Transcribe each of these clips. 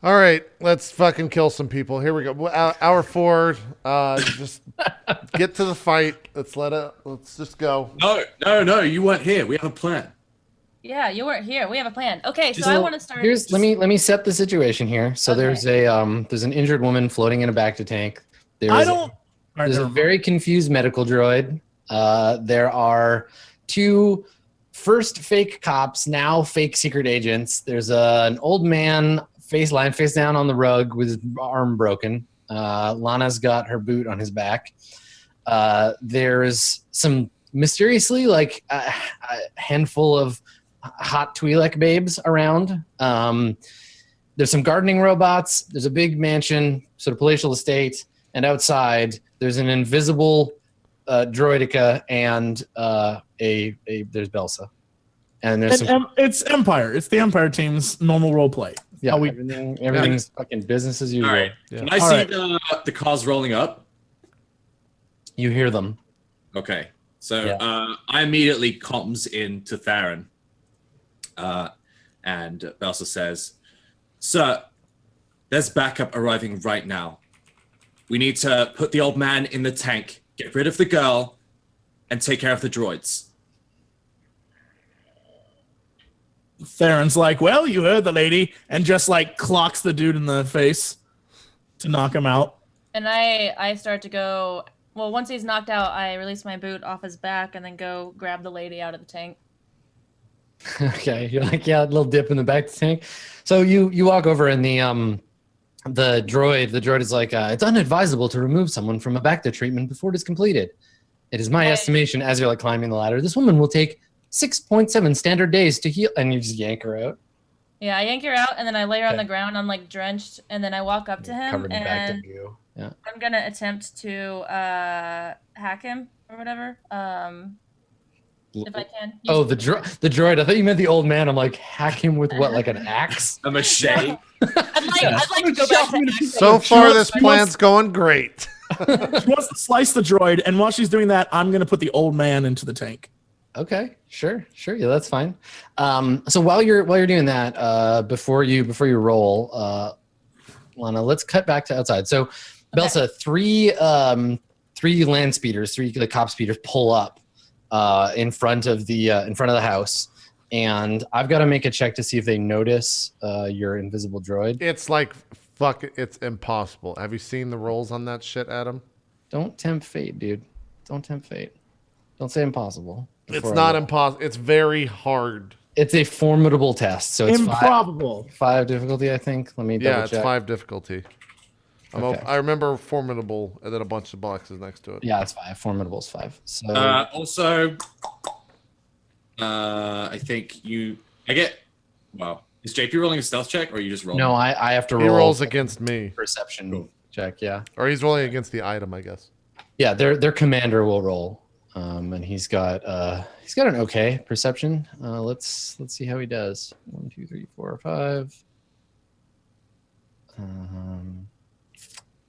All right, let's fucking kill some people. Here we go. Hour 4. Just get to the fight. Let's just go. No. You weren't here. We have a plan. Yeah, you weren't here. We have a plan. Okay, so So I want to start. let me set the situation here. So Okay. there's an injured woman floating in a back to tank. There's a very confused medical droid. There are 2 first fake cops, now fake secret agents. There's an old man lying face down on the rug with his arm broken. Lana's got her boot on his back. There's some mysteriously like a handful of hot Twi'lek babes around. There's some gardening robots. There's a big mansion, sort of palatial estate, and outside there's an invisible droidica and there's Belsa. And there's it's Empire. It's the Empire team's normal role play. Yeah, everything's fucking business as usual. All right. Yeah. Can I see the cars rolling up? You hear them. Okay. So I immediately comms in to Theren. And Belsa says, "Sir, there's backup arriving right now. We need to put the old man in the tank, get rid of the girl, and take care of the droids." Theron's like, well, you heard the lady, and just like clocks the dude in the face to knock him out. And I start to go. Well, once he's knocked out, I release my boot off his back and then go grab the lady out of the tank. Okay, you're like, yeah, a little dip in the back of the tank. So you walk over and the droid is like, it's unadvisable to remove someone from a back-to treatment before it is completed. It is my estimation, as you're like climbing the ladder, this woman will take 6.7 standard days to heal, and you just yank her out. Yeah, I yank her out, and then I lay her on the ground. I'm like drenched, and then I walk up to him, Covered in back and to you. Yeah. I'm gonna attempt to hack him or whatever. If I can. Oh, the droid. I thought you meant the old man. I'm like, hack him with what, like an axe? A machete? I'd like to go back to So far, this plan's going great. She wants to slice the droid, and while she's doing that, I'm going to put the old man into the tank. Okay, sure, yeah, that's fine. So while you're doing that, before you roll, Lana, let's cut back to outside. So, Belsa, three land speeders, the cop speeders pull up in front of the house, and I've got to make a check to see if they notice your invisible droid. It's like it's impossible. Have you seen the rolls on that shit, Adam? Don't tempt fate, dude. Don't tempt fate. Don't say impossible. It's not impossible. It's very hard. It's a formidable test. So it's improbable. 5 difficulty, I think. Let me double check. It's 5 difficulty. Okay. I remember formidable and then a bunch of boxes next to it. Yeah, it's 5. Formidable is 5. So also, I think well, is JP rolling a stealth check or are you just rolling? No, I have to roll. He rolls against me. Perception check, yeah. Or he's rolling against the item, I guess. Yeah, their commander will roll. And he's got an okay perception. Let's see how he does. 1, 2, 3, 4, 5.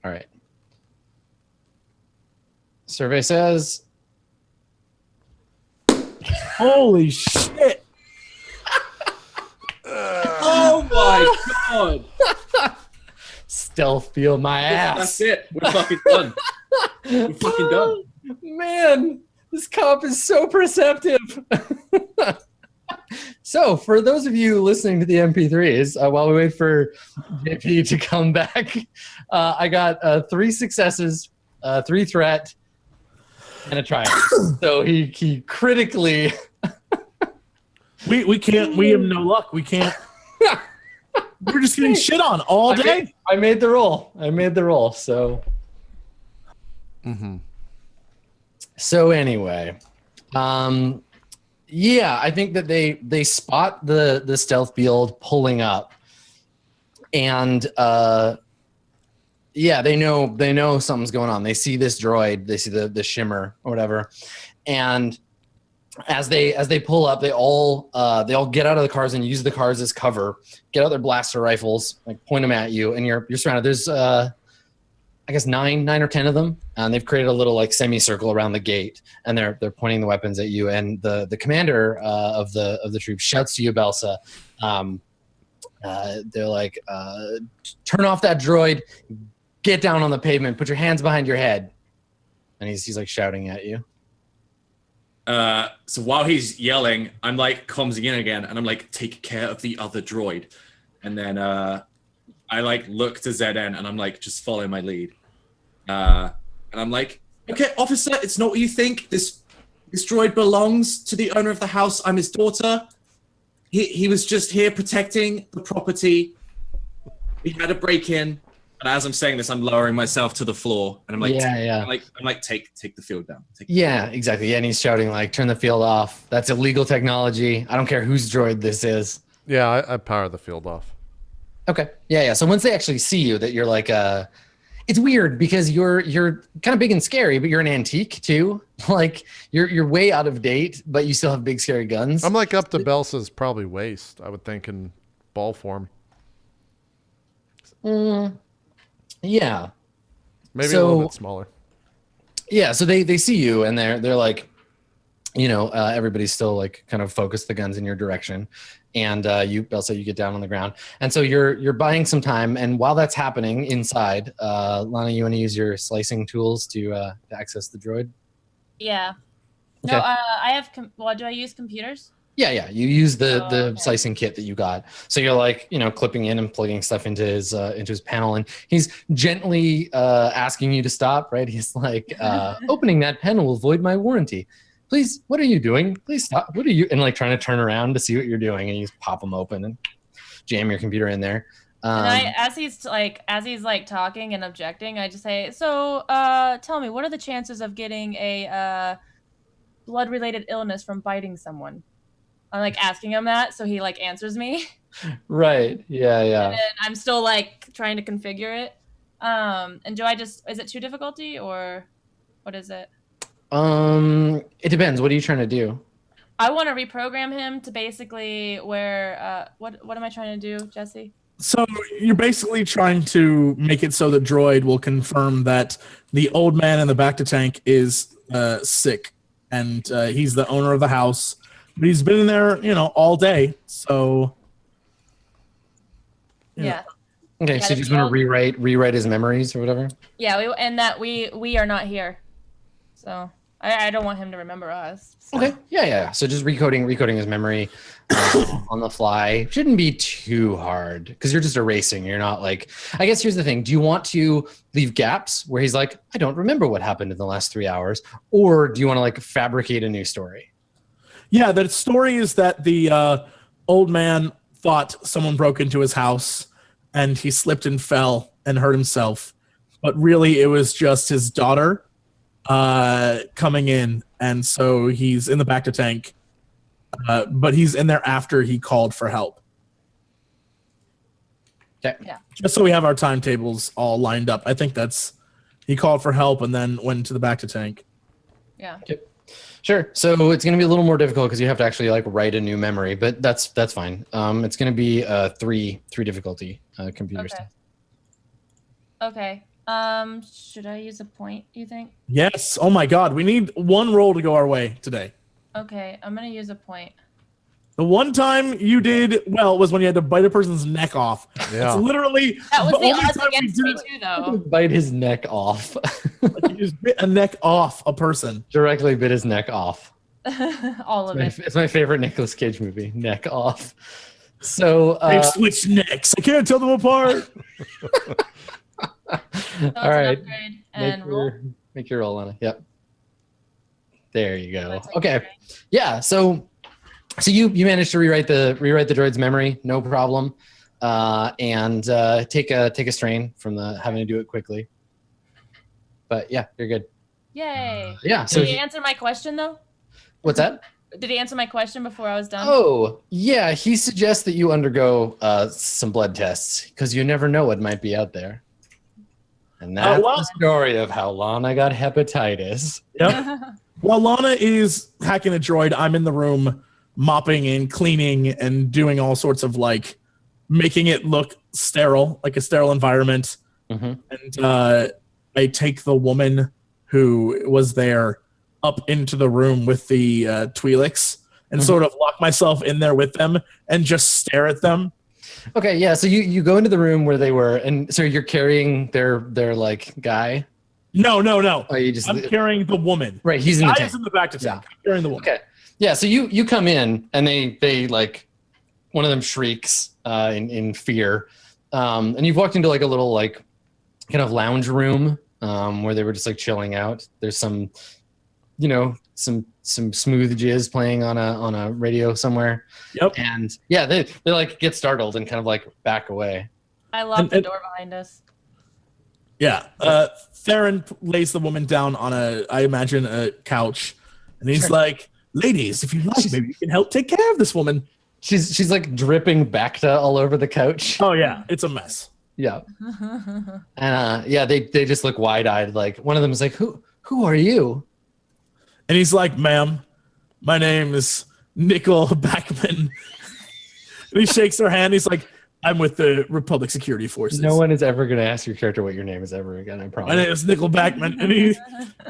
All right. Survey says. Holy shit! Oh my god! Stealth feel my ass. That's it. We're fucking done. We're fucking done. Man, this cop is so perceptive. So, for those of you listening to the MP3s, while we wait for JP to come back, I got 3 successes, 3 threat, and a triumph. So he critically. We can't. We have no luck. We can't. We're just getting shit on all day. I made the roll. So. Mm-hmm. So anyway, yeah, I think that they spot the stealth build pulling up, and yeah, they know something's going on. They see this droid, they see the shimmer or whatever, and as they pull up, they all get out of the cars and use the cars as cover, get out their blaster rifles, like point them at you, and you're surrounded. There's I guess 9 or 10 of them, and they've created a little like semicircle around the gate, and they're pointing the weapons at you. And the commander of the troop shouts to you, Belsa, They're like, turn off that droid, get down on the pavement, put your hands behind your head. And he's like shouting at you. So while he's yelling, I'm like comsing in again, and I'm like, take care of the other droid. And then I like look to ZN, and I'm like, just follow my lead. And I'm like, okay, officer, it's not what you think. This droid belongs to the owner of the house. I'm his daughter. He was just here protecting the property. We had a break-in. And as I'm saying this, I'm lowering myself to the floor, and I'm like, I'm like, take the field down. Exactly. Yeah, and he's shouting like, turn the field off. That's illegal technology. I don't care whose droid this is. Yeah, I power the field off. Okay. Yeah. So once they actually see you, that you're like, it's weird because you're kind of big and scary, but you're an antique too. Like you're way out of date, but you still have big scary guns. I'm like up to Belsa's probably waist, I would think, in ball form. Yeah. Maybe a little bit smaller. Yeah, so they see you and they're like, everybody's still like kind of focused the guns in your direction, and Belsa, you get down on the ground, and so you're buying some time, and while that's happening inside, Lana, you want to use your slicing tools to access the droid? Yeah. Okay. No, I have. Do I use computers? Yeah. You use the okay. slicing kit that you got. So you're like, clipping in and plugging stuff into his panel, and he's gently asking you to stop. Right? He's like, opening that panel will void my warranty. Please, what are you doing? Please stop. What are you? And like trying to turn around to see what you're doing, and you just pop them open and jam your computer in there. And as he's talking and objecting, I just say, so tell me, what are the chances of getting a blood-related illness from biting someone? I'm like asking him that, so he like answers me. Right. Yeah. And then I'm still like trying to configure it. And do I is it 2 difficulty or what is it? It depends. What are you trying to do? I want to reprogram him to basically where what am I trying to do, Jesse? So you're basically trying to make it so the droid will confirm that the old man in the back to tank is sick, and he's the owner of the house. But he's been in there, all day. So, yeah. Okay, so you just want to rewrite his memories or whatever. Yeah, we are not here, so I don't want him to remember us. So. Okay, yeah. So just recoding his memory on the fly shouldn't be too hard because you're just erasing. You're not like. I guess here's the thing: do you want to leave gaps where he's like, I don't remember what happened in the last 3 hours, or do you want to like fabricate a new story? Yeah, the story is that the old man thought someone broke into his house and he slipped and fell and hurt himself. But really, it was just his daughter coming in. And so he's in the back to tank. But he's in there after he called for help. Okay. Yeah. Just so we have our timetables all lined up. I think he called for help and then went to the back to tank. Yeah. Okay. Sure. So it's going to be a little more difficult because you have to actually like write a new memory, but that's fine. It's going to be three difficulty computer stuff. Okay. Should I use a point, you think? Yes. Oh my God. We need one roll to go our way today. Okay, I'm gonna use a point. The one time you did well was when you had to bite a person's neck off. Yeah. It's literally That was the the only odds time we against did me it. too, though. Bite his neck off. Like you just bit a neck off a person. Directly bit his neck off. All of it. It's my favorite Nicolas Cage movie, Neck Off. So They've switched necks. I can't tell them apart. So all right. Upgrade and roll. Make your roll on it. Yep. There you go. That's like Okay. upgrade. Yeah. So you managed to rewrite the droid's memory, no problem, and take a strain from the having to do it quickly. But yeah, you're good. Yay. Yeah. So Did he answer my question though? what's that? Did he answer my question before I was done? Oh, yeah. He suggests that you undergo some blood tests because you never know what might be out there. And that's the story of how Lana got hepatitis. Yep. While Lana is hacking a droid, I'm in the room mopping and cleaning and doing all sorts of like making it look sterile, like a sterile environment. Mm-hmm. And I take the woman who was there up into the room with the Twi'leks and sort of lock myself in there with them and just stare at them. Okay, yeah. So you go into the room where they were, and so you're carrying their like guy. No. Oh, you just I'm carrying the woman. right. He's in the Guy tank. is in the back to tank. Yeah. I'm carrying the woman. Okay. Yeah. So you come in, and they like one of them shrieks in fear, and you've walked into like a little like kind of lounge room where they were just like chilling out. There's some, some smooth jizz playing on a radio somewhere. Yep. And yeah, they like get startled and kind of like back away. I locked the door behind us. Yeah. Theren lays the woman down on I imagine, a couch, and he's like, "Ladies, if you like, maybe you can help take care of this woman." She's like dripping Bacta all over the couch. Oh yeah, it's a mess. Yeah. And yeah, they just look wide-eyed. Like one of them is like, "Who are you?" And he's like, "Ma'am, my name is Nickel Backman." And he shakes her hand. He's like, "I'm with the Republic Security Forces." No one is ever going to ask your character what your name is ever again. I promise. My name is Nickel Backman, and he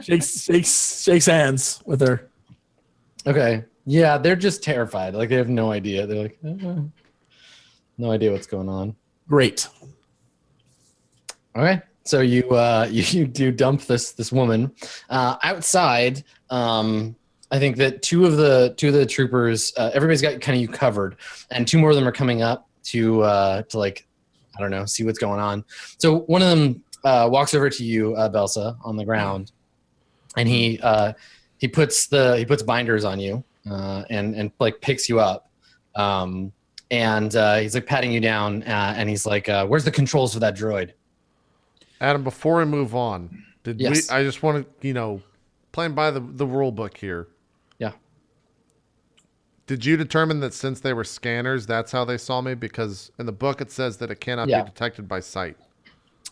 shakes hands with her. Okay. Yeah, they're just terrified. Like they have no idea. They're like, no idea what's going on. Great. Okay. So you do dump this woman outside. I think that two of the troopers, everybody's got kind of you covered, and two more of them are coming up to like, I don't know, see what's going on. So one of them walks over to you, Belsa, on the ground, and he puts binders on you and like picks you up, and he's like patting you down, and he's like, "Where's the controls for that droid?" Adam, before we move on, Yes. I just want to, playing by the rule book here. Yeah. Did you determine that since they were scanners, that's how they saw me? Because in the book it says that it cannot be detected by sight.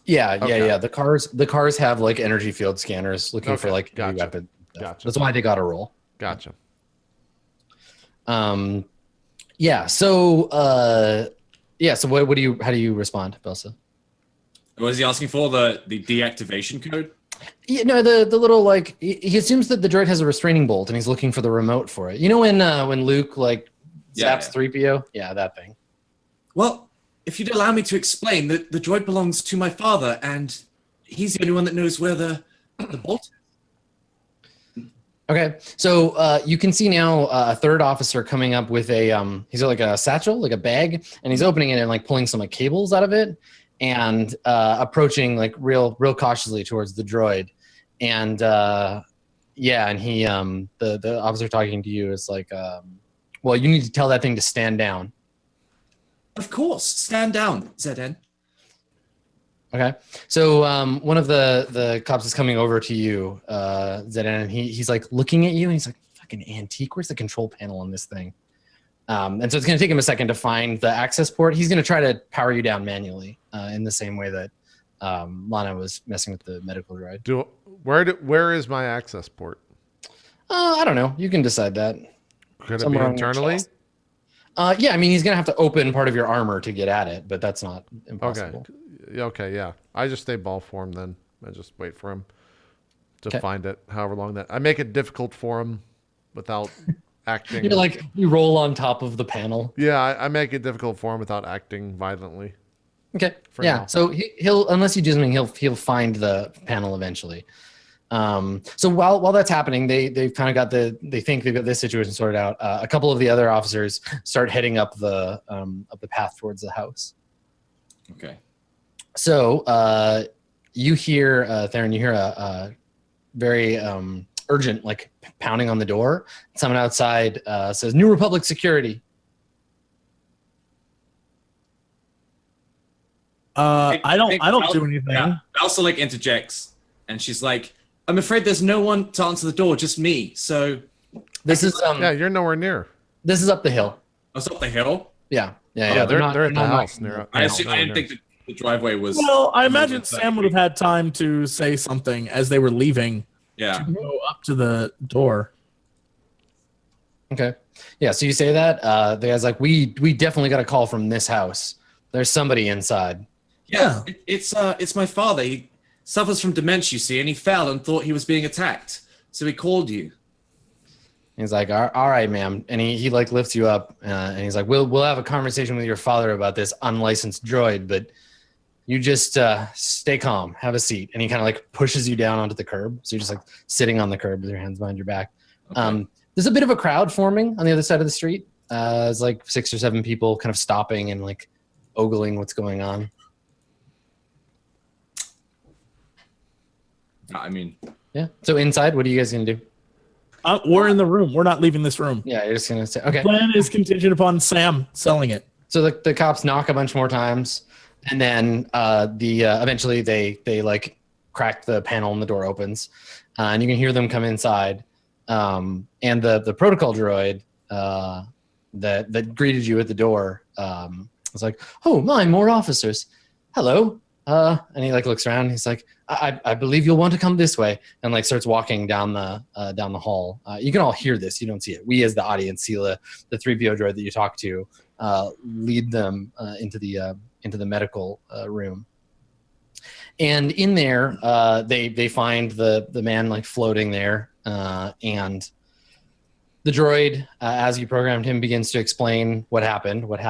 Yeah, Okay. yeah. The cars have like energy field scanners looking for like Gotcha. new weapon. Gotcha. That's why they got a roll. Gotcha. Yeah. So so how do you respond, Belsa? Was he asking for the deactivation code? Yeah, no, the little like he assumes that the droid has a restraining bolt and he's looking for the remote for it. You know when Luke like zaps 3PO? Yeah, that thing. Well, if you'd allow me to explain, the droid belongs to my father, and he's the only one that knows where the bolt is. Okay, so you can see now a third officer coming up with he's got like a satchel, like a bag, and he's opening it and like pulling some like cables out of it, and approaching like real cautiously towards the droid, and and he the officer talking to you is like, well, you need to tell that thing to stand down. Of course, stand down, ZN. Okay, so one of the cops is coming over to you, Zedin, and he's like looking at you, and he's like, "Fucking antique! Where's the control panel on this thing?" And so it's going to take him a second to find the access port. He's going to try to power you down manually, in the same way that Lana was messing with the medical droid. Where is my access port? I don't know. You can decide that. Could Somewhere it on be your internally? chest. Yeah, I mean, he's going to have to open part of your armor to get at it, but that's not impossible. Okay, yeah. I just stay ball for him then. I just wait for him to find it, however long that... I make it difficult for him without acting... You're like, you roll on top of the panel. Yeah, I make it difficult for him without acting violently. Okay, now. So he'll, unless you do something, he'll find the panel eventually. So while that's happening, they've kind of got they think they've got this situation sorted out. A couple of the other officers start heading up the path towards the house. Okay. So you hear Theren, you hear a very urgent like pounding on the door. Someone outside says, "New Republic security." I don't do anything. Yeah, Belsa like interjects, and she's like, "I'm afraid there's no one to answer the door, just me." So this is yeah, you're nowhere near. This is up the hill. I was up the hill. Yeah. They're at the house near. I didn't think the driveway was. Well, I imagine Sam would have had time to say something as they were leaving. Yeah. To go up to the door. Okay. Yeah. So you say that the guy's like, we definitely got a call from this house. There's somebody inside. Yeah. It's my father. He suffers from dementia, you see, and he fell and thought he was being attacked. So he called you. He's like, all right, ma'am. And he like lifts you up and he's like, we'll have a conversation with your father about this unlicensed droid, but you just stay calm, have a seat. And he kind of like pushes you down onto the curb. So you're just like sitting on the curb with your hands behind your back. Okay. There's a bit of a crowd forming on the other side of the street. It's like 6 or 7 people kind of stopping and like ogling what's going on. I mean, Yeah. So inside, what are you guys going to do? We're in the room. We're not leaving this room. Yeah, you're just going to say, okay. Plan is contingent upon Sam selling it. So the cops knock a bunch more times, and then eventually they like crack the panel and the door opens, and you can hear them come inside. And the protocol droid that greeted you at the door was like, "Oh my, more officers! Hello." And he like looks around. And he's like, I believe you'll want to come this way, and like starts walking down the hall. You can all hear this. You don't see it. We as the audience see the 3PO droid that you talk to lead them into the medical room. And in there, they find the man like floating there, and the droid, as you programmed him, begins to explain what happened. But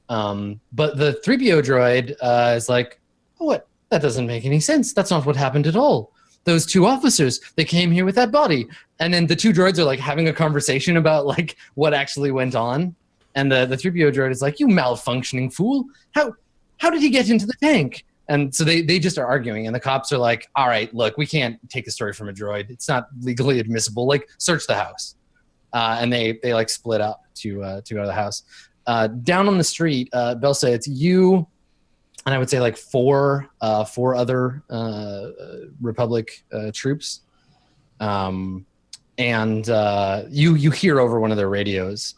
the 3PO droid is like, what? That doesn't make any sense. That's not what happened at all. Those 2 officers, they came here with that body. And then the 2 droids are like having a conversation about like what actually went on. And the 3PO droid is like, you malfunctioning fool. How did he get into the tank? And so they just are arguing. And the cops are like, all right, look, we can't take a story from a droid. It's not legally admissible. Like, search the house. And they like split up to go to the house. Down on the street, Belsa, it's you, and I would say like four other Republic troops. And you hear over one of their radios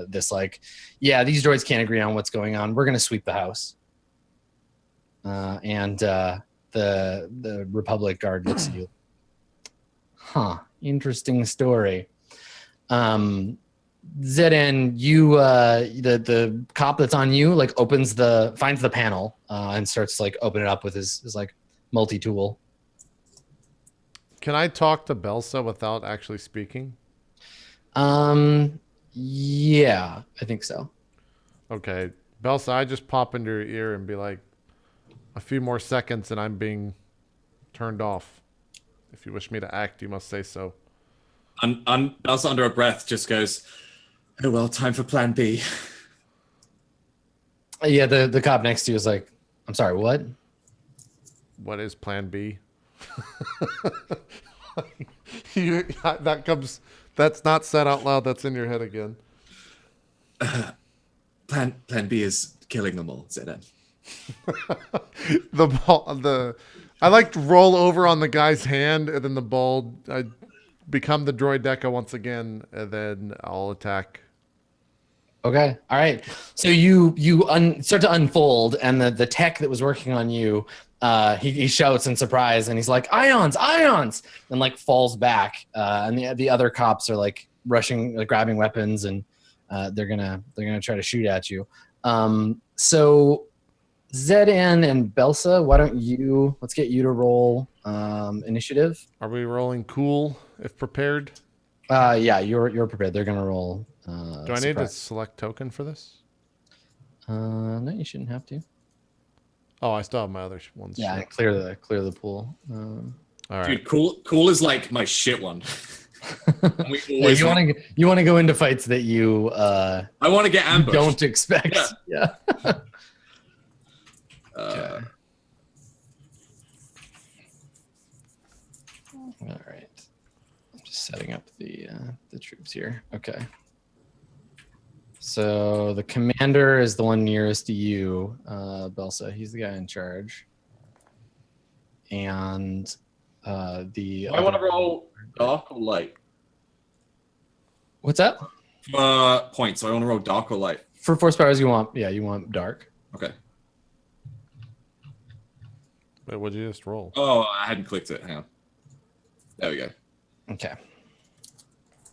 this like, yeah, these droids can't agree on what's going on. We're going to sweep the house. And the Republic guard looks at you. Huh, interesting story. Zedin, you the cop that's on you like finds the panel and starts like open it up with his like multi-tool. Can I talk to Belsa without actually speaking? Yeah, I think so. Okay, Belsa, I just pop into your ear and be like, a few more seconds and I'm being turned off. If you wish me to act, you must say so. Belsa under a breath just goes, oh well, time for plan B. Yeah, the cop next to you is like, I'm sorry, what? What is plan B? That's not said out loud, that's in your head again. Plan B is killing them all, Zedin. I like to roll over on the guy's hand, and then the ball, I become the droid deca once again, and then I'll attack. Okay, all right. So you start to unfold, and the tech that was working on you, he shouts in surprise, and he's like, ions, and like falls back, and the other cops are like rushing, like, grabbing weapons, and they're gonna try to shoot at you. So Zedin and Belsa, why don't let's get you to roll initiative. Are we rolling cool if prepared? Yeah, you're prepared. They're gonna roll. Do I need a select token for this? No, you shouldn't have to. Oh, I still have my other ones. Yeah, clear the pool. All right. Dude, cool is like my shit one. We Yeah, you want to go into fights that you I want to get ambushed. don't expect. Yeah. Okay. All right. I'm just setting up the troops here. Okay. So the commander is the one nearest to you, Belsa. He's the guy in charge. And the I want to roll dark or light. What's that? Points. So I want to roll dark or light. For force powers, you want dark. Okay. Wait, what'd you just roll? Oh, I hadn't clicked it. Hang on. There we go. Okay.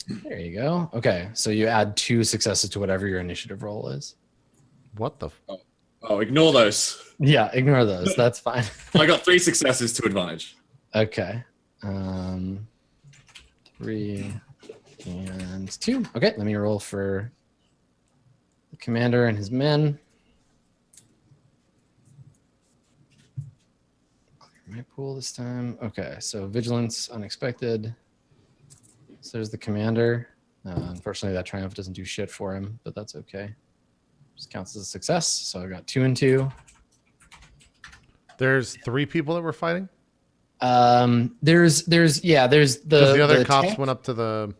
There you go. Okay, so you add 2 successes to whatever your initiative roll is. What the? Oh, ignore those. Yeah, ignore those. That's fine. I got 3 successes to advantage. Okay. 3, and 2. Okay, let me roll for the commander and his men. Clear my pool this time. Okay, so vigilance, unexpected. So there's the commander. Unfortunately, that triumph doesn't do shit for him, but that's okay. Just counts as a success. So I got 2 and 2. There's 3 people that were fighting. There's The other the cops tech. went up to the.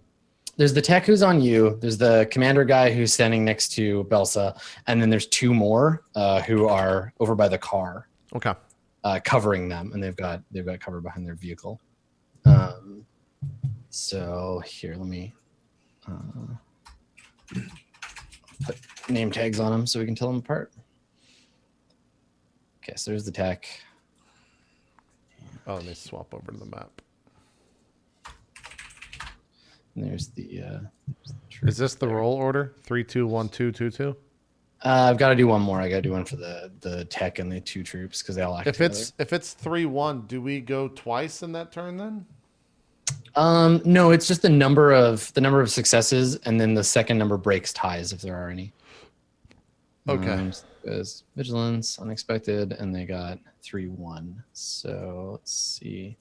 There's the tech who's on you. There's the commander guy who's standing next to Belsa, and then there's 2 more who are over by the car, Okay. covering them, and they've got cover behind their vehicle. So here, let me put name tags on them so we can tell them apart. Okay, so there's the tech. Oh, and they swap over to the map. And there's the. Is this the roll order? 3, 2, 1, 2, 2, 2. I've got to do one more. I got to do one for the tech and the 2 troops because they all act together. If it's 3, 1, do we go twice in that turn then? No, it's just the number of successes, and then the second number breaks ties if there are any. Okay. There's vigilance, unexpected, and they got 3, 1. So let's see.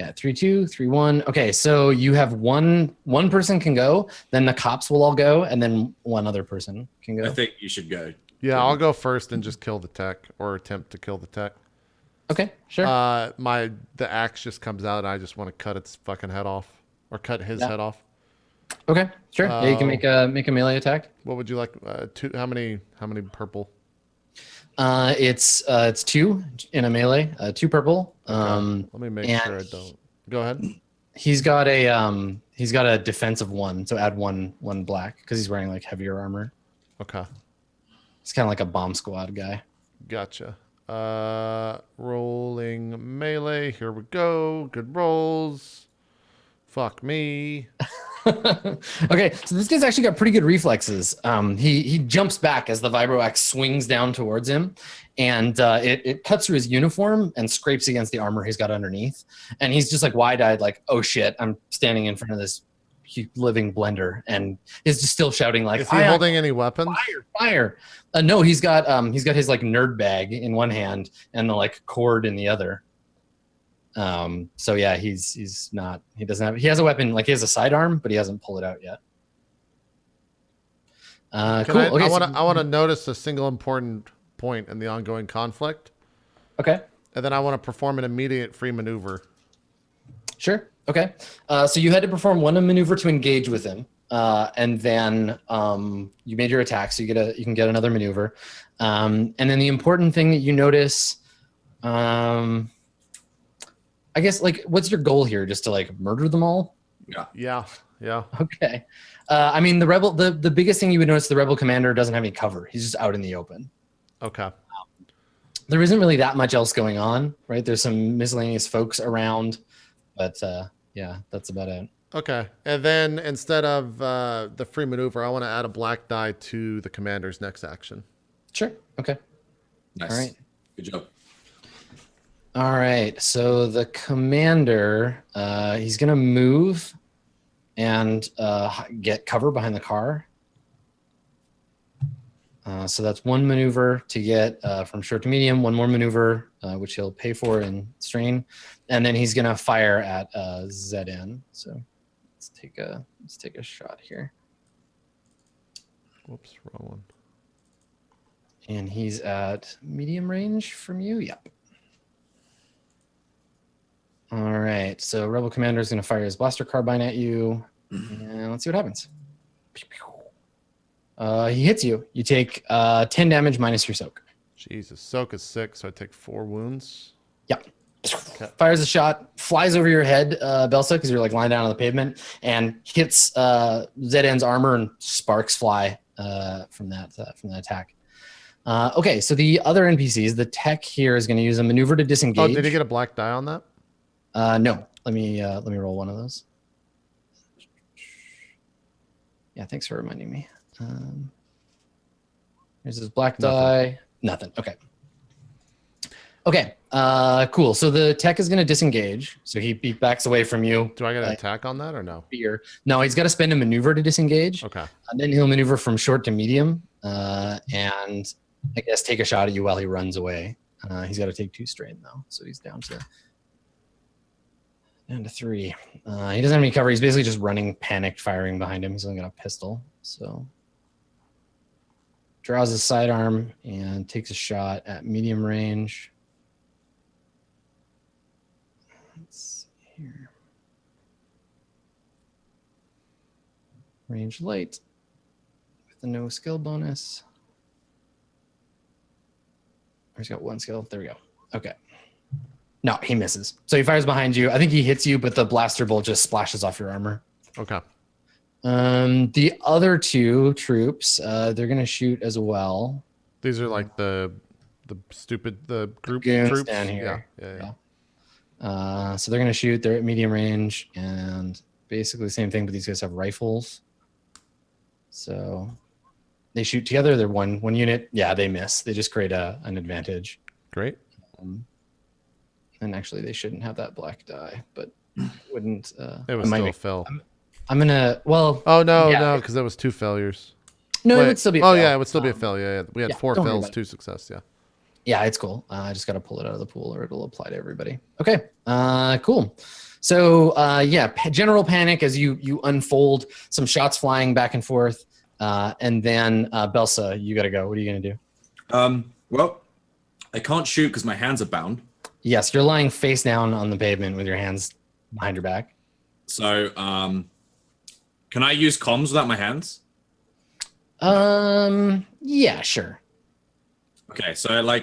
Yeah, 3, 2, 3, 1. Okay, so you have one person can go, then the cops will all go, and then one other person can go. I think you should go. Yeah, I'll go first and just kill the tech or attempt to kill the tech. Okay, sure. The axe just comes out and I just want to cut its fucking head off or cut his head off. Okay, sure. Yeah, you can make a melee attack. What would you like? 2? How many purple? It's 2 in a melee, 2 purple. Okay. Let me make sure I don't. Go ahead. He's got a defense of 1, so add one black because he's wearing like heavier armor. Okay. It's kind of like a bomb squad guy. Gotcha. Rolling melee. Here we go. Good rolls. Fuck me. Okay, so this guy's actually got pretty good reflexes. He jumps back as the vibro axe swings down towards him, and it cuts through his uniform and scrapes against the armor he's got underneath. And he's just like wide-eyed, like, "Oh shit! I'm standing in front of this living blender," and he's just still shouting like, Is he holding any weapons? Fire! No, he's got his like nerd bag in one hand and the like cord in the other. So yeah, he has a weapon, like he has a sidearm, but he hasn't pulled it out yet. Cool. Okay, I want to notice a single important point in the ongoing conflict. Okay. And then I want to perform an immediate free maneuver. Sure. Okay. So you had to perform one maneuver to engage with him, and then you made your attack, so you can get another maneuver. And then the important thing that you notice, I guess, like, what's your goal here? Just to like murder them all? Yeah. Okay. I mean, the biggest thing you would notice, the rebel commander doesn't have any cover. He's just out in the open. Okay. There isn't really that much else going on, right? There's some miscellaneous folks around, but yeah, that's about it. Okay. And then instead of the free maneuver, I want to add a black die to the commander's next action. Sure. Okay. Nice. All right. Good job. All right. So the commander, he's going to move and get cover behind the car. So that's one maneuver to get from short to medium, one more maneuver, which he'll pay for in strain. And then he's going to fire at ZN. So let's take a shot here. Whoops, wrong one. And he's at medium range from you. Yep. All right. So Rebel Commander is going to fire his blaster carbine at you. And let's see what happens. He hits you. You take 10 damage minus your soak. Jesus. Soak is 6, so I take 4 wounds. Yep. Okay. Fires a shot, flies over your head, Belsa, because you're like lying down on the pavement, and hits ZN's armor, and sparks fly from that attack. Okay, so the other NPCs, the tech here is going to use a maneuver to disengage. Oh, did he get a black die on that? No. Let me roll one of those. Yeah, thanks for reminding me. Here's his black die. Nothing. Okay. Okay. Cool. So the tech is going to disengage. So he backs away from you. Do I get an attack on that or no? Fear. No, he's got to spend a maneuver to disengage. Okay. And then he'll maneuver from short to medium, and I guess take a shot at you while he runs away. He's got to take 2 strain though, so he's down to 3. He doesn't have any cover. He's basically just running, panicked, firing behind him. He's only got a pistol, so draws his sidearm and takes a shot at medium range. Let's see here. Range light with a no skill bonus. He's got 1 skill. There we go. Okay. No, he misses. So he fires behind you. I think he hits you, but the blaster bolt just splashes off your armor. Okay. The other 2 troops, they're going to shoot as well. These are like the group Goons troops down here. Yeah. So they're going to shoot. They're at medium range and basically the same thing, but these guys have rifles. So they shoot together. They're one unit. Yeah, they miss. They just create an advantage. Great. And actually, they shouldn't have that black die, but wouldn't. It was still a fail. I'm gonna. Well. Oh no, yeah. no, because that was 2 failures. No, Wait. it would still be. Oh yeah, it would still be a fail. Yeah, we had yeah, 4 don't worry fails, about it. 2 success. Yeah. Yeah, it's cool. I just got to pull it out of the pool, or it'll apply to everybody. Okay. Cool. So general panic as you unfold. Some shots flying back and forth, and then Belsa, you got to go. What are you gonna do? Well, I can't shoot because my hands are bound. Yes, you're lying face down on the pavement with your hands behind your back. So, can I use comms without my hands? Yeah, sure. Okay, so I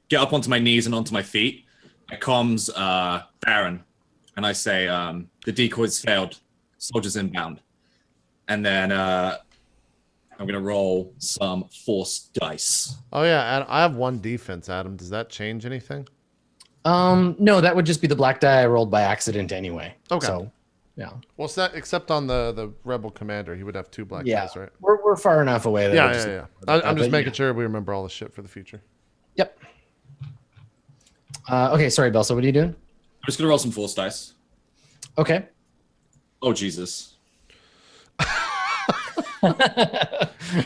get up onto my knees and onto my feet. I comms Theren, and I say, the decoys failed, soldiers inbound. And then I'm gonna roll some force dice. Oh yeah, I have 1 defense, Adam. Does that change anything? No, that would just be the black die I rolled by accident anyway. Okay. So, yeah. Well, except on the rebel commander, he would have 2 black dice, right? We're far enough away. That Yeah. I'm just making sure we remember all this shit for the future. Yep. Okay, sorry, Belsa. What are you doing? I'm just gonna roll some force dice. Okay. Oh Jesus.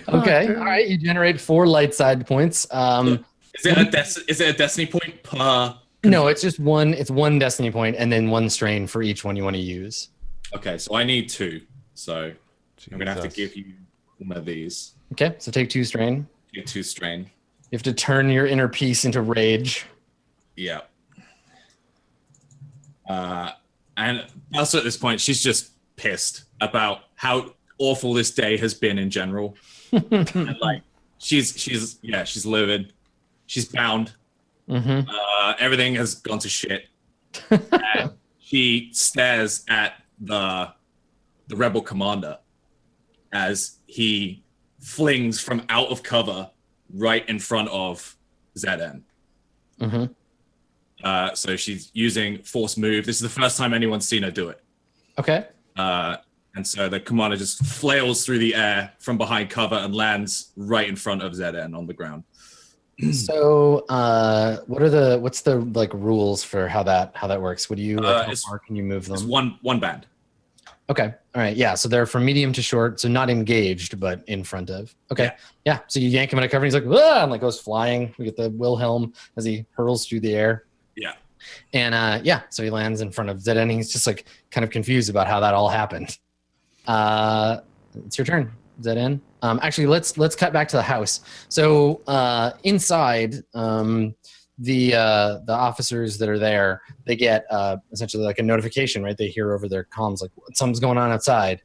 Okay. All right. You generate 4 light side points. Is it a destiny point per? No, it's just one. It's 1 destiny point and then 1 strain for each one you want to use. Okay, so I need 2. So I'm gonna have to Jesus. give you one of these. Okay. So take 2 strain. Get 2 strain. You have to turn your inner peace into rage. Yeah. And also at this point, she's just pissed about how awful this day has been in general. And like she's livid. She's bound. Mm-hmm. Everything has gone to shit. And she stares at the rebel commander as he flings from out of cover right in front of Zn. Mm-hmm. So she's using force move. This is the first time anyone's seen her do it. Okay. And so the commander just flails through the air from behind cover and lands right in front of Zn on the ground. So, what's the like rules for how that works? What do you how far can you move them? It's one band. Okay. All right. Yeah. So they're from medium to short. So not engaged, but in front of. Okay. Yeah. So you yank him out of cover and he's like, ah, and like goes flying. We get the Wilhelm as he hurls through the air. Yeah. And so he lands in front of Zed and he's just like kind of confused about how that all happened. It's your turn, Zn. Actually, let's cut back to the house. So inside, the officers that are there, they get essentially like a notification, right? They hear over their comms like something's going on outside.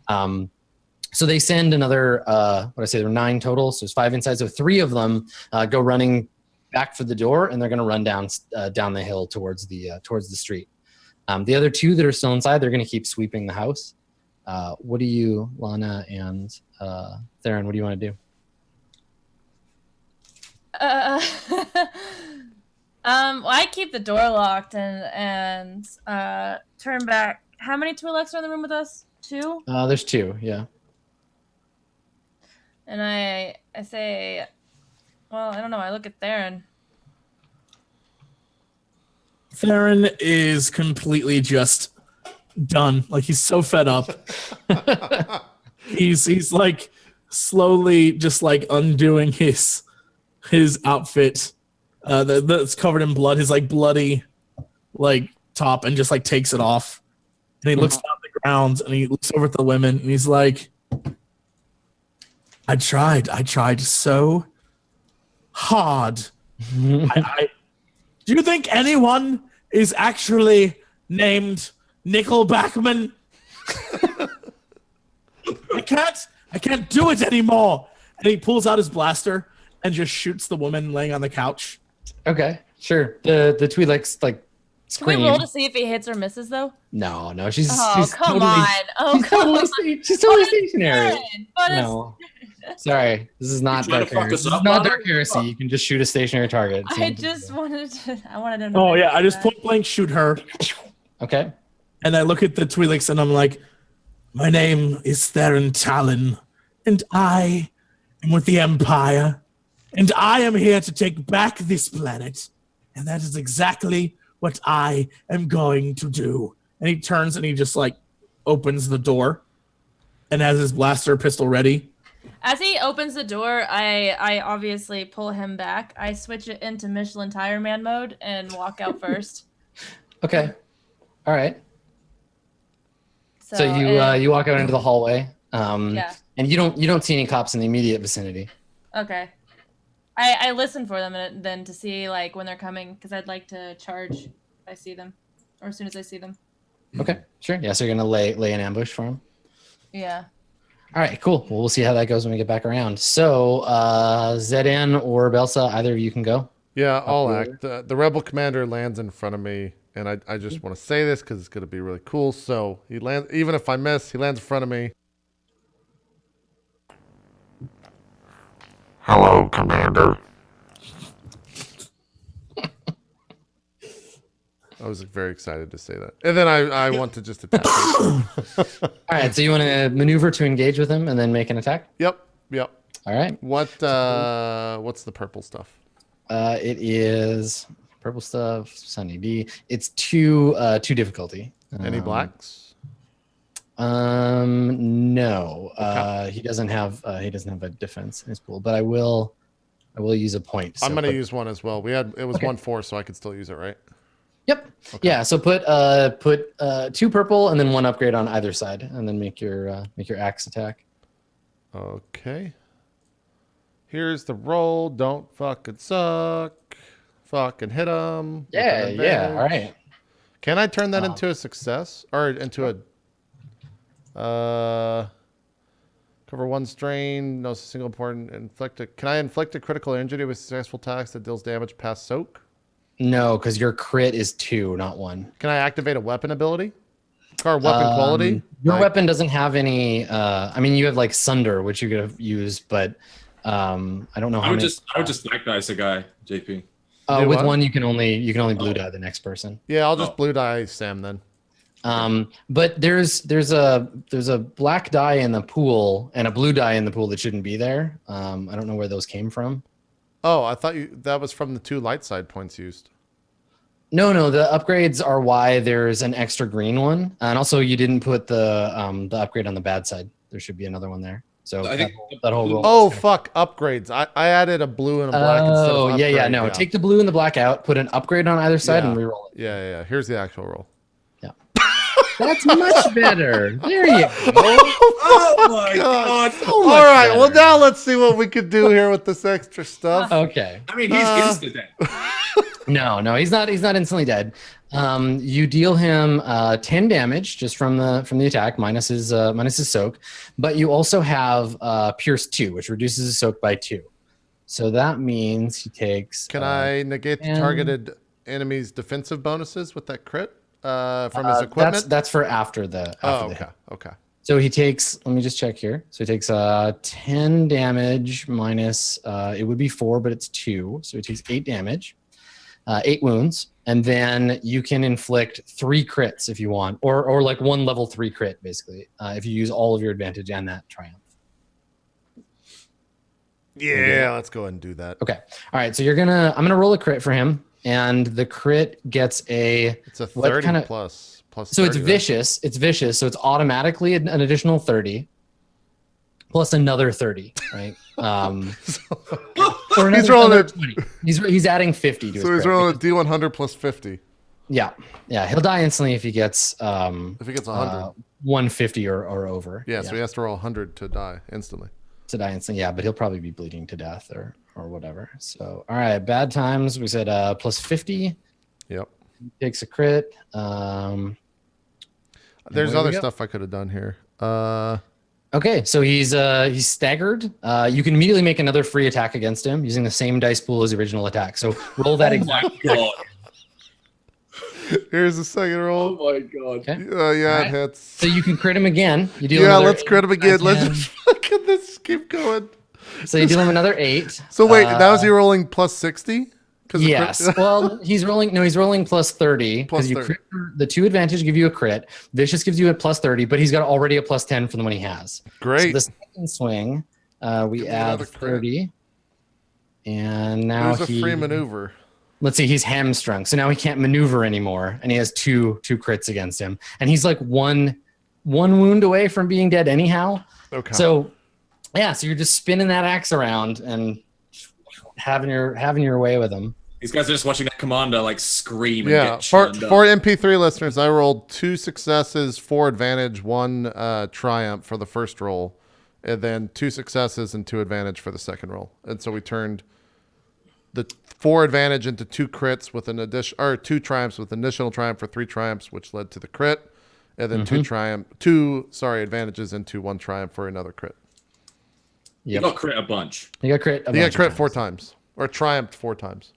So they send another, there are 9 total. So there's 5 inside. So 3 of them go running back for the door, and they're going to run down the hill towards the street. The other 2 that are still inside, they're going to keep sweeping the house. What do you, Lana and Theren, what do you want to do? Well, I keep the door locked and turn back. How many Twi'leks are in the room with us? 2? There's 2, yeah. And I say, well, I don't know. I look at Theren. Theren is completely just done. Like he's so fed up. He's like slowly just like undoing his outfit that's covered in blood, his like bloody like top, and just like takes it off. And he looks down at the ground and he looks over at the women and he's like, I tried so hard. Do you think anyone is actually named Nickel Backman? I can't do it anymore. And he pulls out his blaster and just shoots the woman laying on the couch. Okay, sure. The Twi'leks like Can we scream. roll to see if he hits or misses though? No, she's Oh, she's come totally, on. Oh, she's come totally, on. she's totally stationary. But No, sorry, this is not trying dark to fuck heresy. us This is up, not Lana? dark heresy. You can just shoot a stationary target. It's I not a big just deal. wanted to. Oh yeah, I just point blank shoot her. Okay. And I look at the Twi'leks and I'm like, my name is Theren Talon, and I am with the Empire, and I am here to take back this planet, and that is exactly what I am going to do. And he turns and he just like opens the door and has his blaster pistol ready. As he opens the door, I obviously pull him back. I switch it into Michelin Tire Man mode and walk out first. Okay. All right. So you walk out into the hallway. Yeah. And you don't see any cops in the immediate vicinity. Okay. I listen for them and then to see like when they're coming because I'd like to charge if I see them or as soon as I see them. Okay. Sure. Yeah. So you're gonna lay an ambush for him. Yeah. All right. Cool. Well, we'll see how that goes when we get back around. So Zedan or Belsa, either of you can go. Yeah, I'll act. The rebel commander lands in front of me, and I just want to say this because it's going to be really cool. So he lands, even if I miss, he lands in front of me. Hello, Commander. I was very excited to say that. And then I want to just attack him. All right. So you want to maneuver to engage with him and then make an attack? Yep. All right. What's the purple stuff? It is purple stuff, Sunny D. It's two difficulty. Any blacks? No. Okay. He doesn't have a defense in his pool, but I will use a point. I'm So going to put- use one as well. It was Okay. 1-4, so I could still use it, right? Yep. Okay. Yeah. So put two purple and then one upgrade on either side, and then make your axe attack. Okay. Here's the roll. Don't fucking suck. Fucking hit him. Yeah. All right. Can I turn that into a success or into a cover one strain? No single important Can I inflict a critical injury with successful attacks that deals damage past soak? No, because your crit is 2, not 1. Can I activate a weapon ability? Or weapon quality? Your Like- weapon doesn't have any. I mean, you have like Sunder, which you could have used, but I don't know how I would many. just black dice a guy, JP. Do With what? one, you can only blue die the next person. Yeah, I'll just blue die Sam then. But there's a black die in the pool and a blue die in the pool that shouldn't be there. I don't know where those came from. Oh, I thought that was from the 2 light side points used. No, the upgrades are why there's an extra green one, and also you didn't put the upgrade on the bad side. There should be another one there. So I think that whole roll. Oh, fuck. Upgrades. I added a blue and a black instead of Oh, upgrade. yeah. No, take the blue and the black out, put an upgrade on either side, Yeah. and reroll it. Yeah. Here's the actual roll. That's much better. There you go. Oh my god! So All much right. Well, better. now let's see what we could do here with this extra stuff. Okay. I mean, he's insta dead. No, he's not instantly dead. You deal him 10 damage just from the attack minus his soak, but you also have Pierce 2, which reduces his soak by 2. So that means he takes. Can I negate the and- targeted enemy's defensive bonuses with that crit from his equipment? That's for after the. Oh, hit. okay. So he takes. Let me just check here. So he takes 10 damage minus. It would be 4, but it's 2. So he takes 8 damage, 8 wounds, and then you can inflict 3 crits if you want, or like 1 level 3 crit basically, if you use all of your advantage and that triumph. Yeah, let's go ahead and do that. Okay. All right. So I'm gonna roll a crit for him. and the crit gets a. It's a what 30 kinda- plus So 30, it's right? vicious. It's vicious. So it's automatically an additional 30 plus another 30, right? Or He's another, rolling another it. 20. He's adding 50 to his So he's crit. rolling a D100 plus 50. Yeah. He'll die instantly if he gets If he gets 100. 150 or over. Yeah, so he has to roll 100 to die instantly. To die instantly. Yeah, but he'll probably be bleeding to death or whatever. So all right, bad times. We said plus 50. Yep. Takes a crit. There's away we other go. stuff I could have done here. Okay, so he's staggered. You can immediately make another free attack against him using the same dice pool as the original attack. So roll that Oh exact. my god. Here's the second roll. Oh my god. Okay. Yeah, Alright. it hits. So you can crit him again. You deal Yeah, another let's crit him again. 8, Let's 10. just fucking let's keep going. So you deal him another 8. So wait, now is he rolling plus 60? Yes. Well, he's rolling. No, he's rolling plus 30 Plus because you 30. crit. The 2 advantage give you a crit. Vicious gives you a plus 30, but he's got already a plus 10 from the one he has. So Great. the second swing, we Give me add another crit. 30, and now There's a free maneuver. Let's see, he's hamstrung, so now he can't maneuver anymore, and he has two crits against him, and he's like one wound away from being dead anyhow. Okay. So yeah, so you're just spinning that axe around and having your way with him. These guys are just watching that commander like scream and Yeah, get for churned up. MP3 listeners, I rolled 2 successes, 4 advantage, 1 triumph for the first roll, and then 2 successes and 2 advantage for the second roll. And so we turned the 4 advantage into 2 crits with an addition, or 2 triumphs with an additional triumph for 3 triumphs, which led to the crit, and then 2 advantages into 1 triumph for another crit. You Yep. got crit a bunch. You got crit. He got crit 4 times, or triumphed 4 times.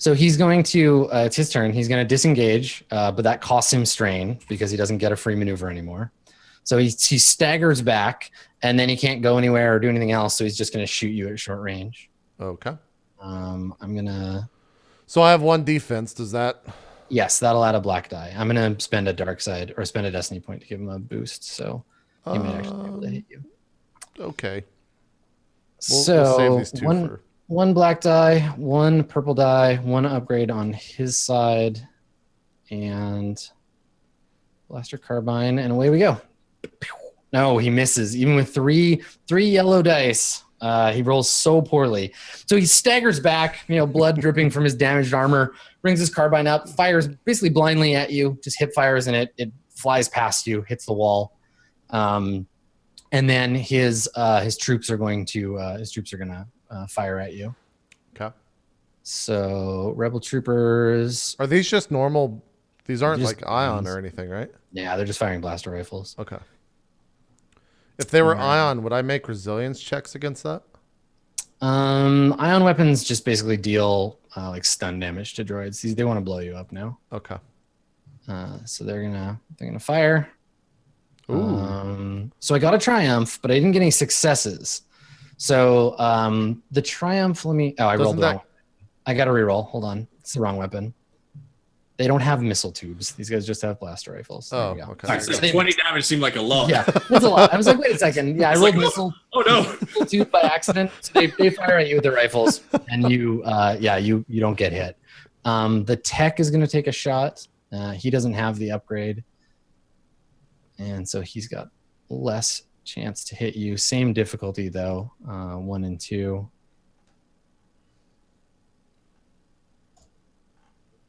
So he's going to. It's his turn. He's going to disengage, but that costs him strain because he doesn't get a free maneuver anymore. So he staggers back, and then he can't go anywhere or do anything else. So he's just going to shoot you at short range. Okay. I'm gonna. So I have 1 defense. Does that? Yes, that'll add a black die. I'm gonna spend a dark side or spend a destiny point to give him a boost. So he might actually be able to hit you. Okay. So we'll save these 2 for. one black die, 1 purple die, 1 upgrade on his side, and blaster carbine, and away we go. No, he misses. Even with three yellow dice, he rolls so poorly. So he staggers back, blood dripping from his damaged armor, brings his carbine up, fires basically blindly at you, just hip fires, and it flies past you, hits the wall. And then his troops are going to fire at you. Okay. So rebel troopers, Are these just normal? These aren't Just like ion guns. or anything, right? yeah, they're just firing blaster rifles. Okay. If they were Alright. ion, would I make resilience checks against that? Ion weapons just basically deal like stun damage to droids. They want to blow you up now. Okay. So they're gonna fire. Ooh. So I got a triumph, but I didn't get any successes. So the triumph. I rolled Doesn't the wrong. I got to reroll. Hold on, it's the wrong weapon. They don't have missile tubes. These guys just have blaster rifles. There Oh, we go. okay. Sorry, So so they- 20 damage seemed like a lot. yeah, that's a lot. I was like, wait a second. Yeah, I It's rolled like, missile Oh no. tube by accident. So they fire at you with their rifles, and you don't get hit. The tech is going to take a shot. He doesn't have the upgrade, and so he's got less chance to hit you. Same difficulty though, 1 and 2.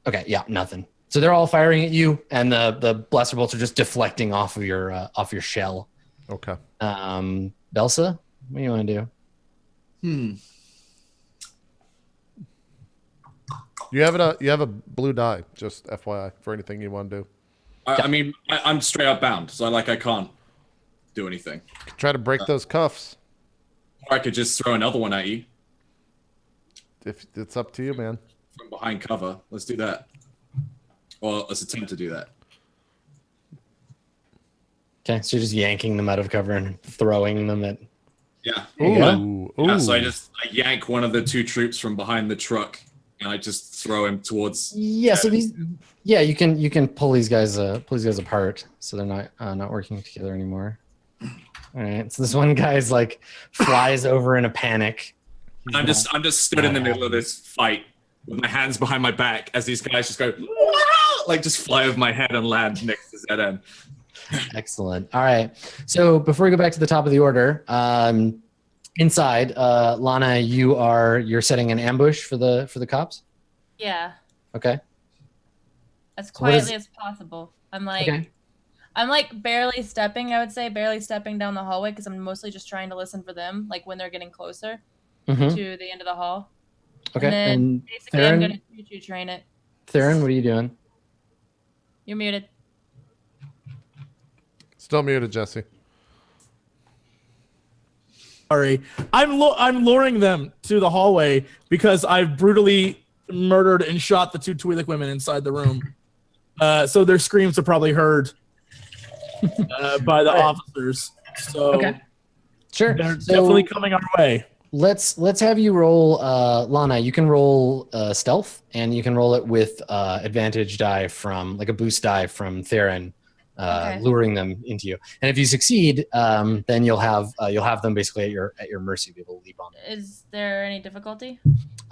Okay, yeah, nothing. So they're all firing at you, and the blaster bolts are just deflecting off of your shell. Okay. Belsa, what do you want to do? You have a blue die, just FYI, for anything you want to do. I mean, I'm straight up bound, so I can't do anything. Try to break those cuffs. Or I could just throw another one at you If it's up to you, man. from behind cover. Let's do that. Or let's attempt to do that. Okay, so you're just yanking them out of cover and throwing them at. Yeah. Ooh. Yeah, so I Ooh. yank one of the 2 troops from behind the truck, and I just throw him towards. Yeah, so you can pull these guys apart, so they're not working together anymore. All right, so this one guy's like flies over in a panic. I'm just stood in the middle of this fight with my hands behind my back as these guys just go, "Wah!" like just fly over my head and land next to Zeden. Excellent. All right. So before we go back to the top of the order, inside, Lana, you're setting an ambush for the cops. Yeah, Okay. as So what is- quietly as possible. I'm like, Okay. I'm like barely stepping. I would say barely stepping down the hallway because I'm mostly just trying to listen for them, like when they're getting closer Mhm. to the end of the hall. Okay. And then And basically, I'm Theren, gonna choo-choo train it. Theren, what are you doing? You're muted. Still muted, Jesse. Sorry, I'm luring them to the hallway because I've brutally murdered and shot the two Twi'lek women inside the room. So their screams are probably heard by the officers. So Okay. Sure. they're So definitely coming our way. let's have you roll, Lana. You can roll stealth, and you can roll it with advantage die from like a boost die from Theren, Okay. luring them into you. And if you succeed, then you'll have them basically at your mercy, be able to leap on them. Is there any difficulty?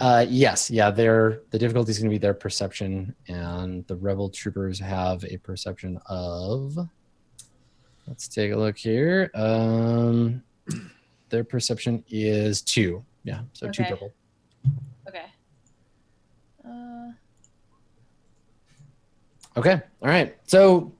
Yes, yeah. The difficulty is going to be their perception, and the rebel troopers have a perception of. Let's take a look here. Their perception is 2. Yeah, so 2 Okay. double. Okay. Okay, all right. So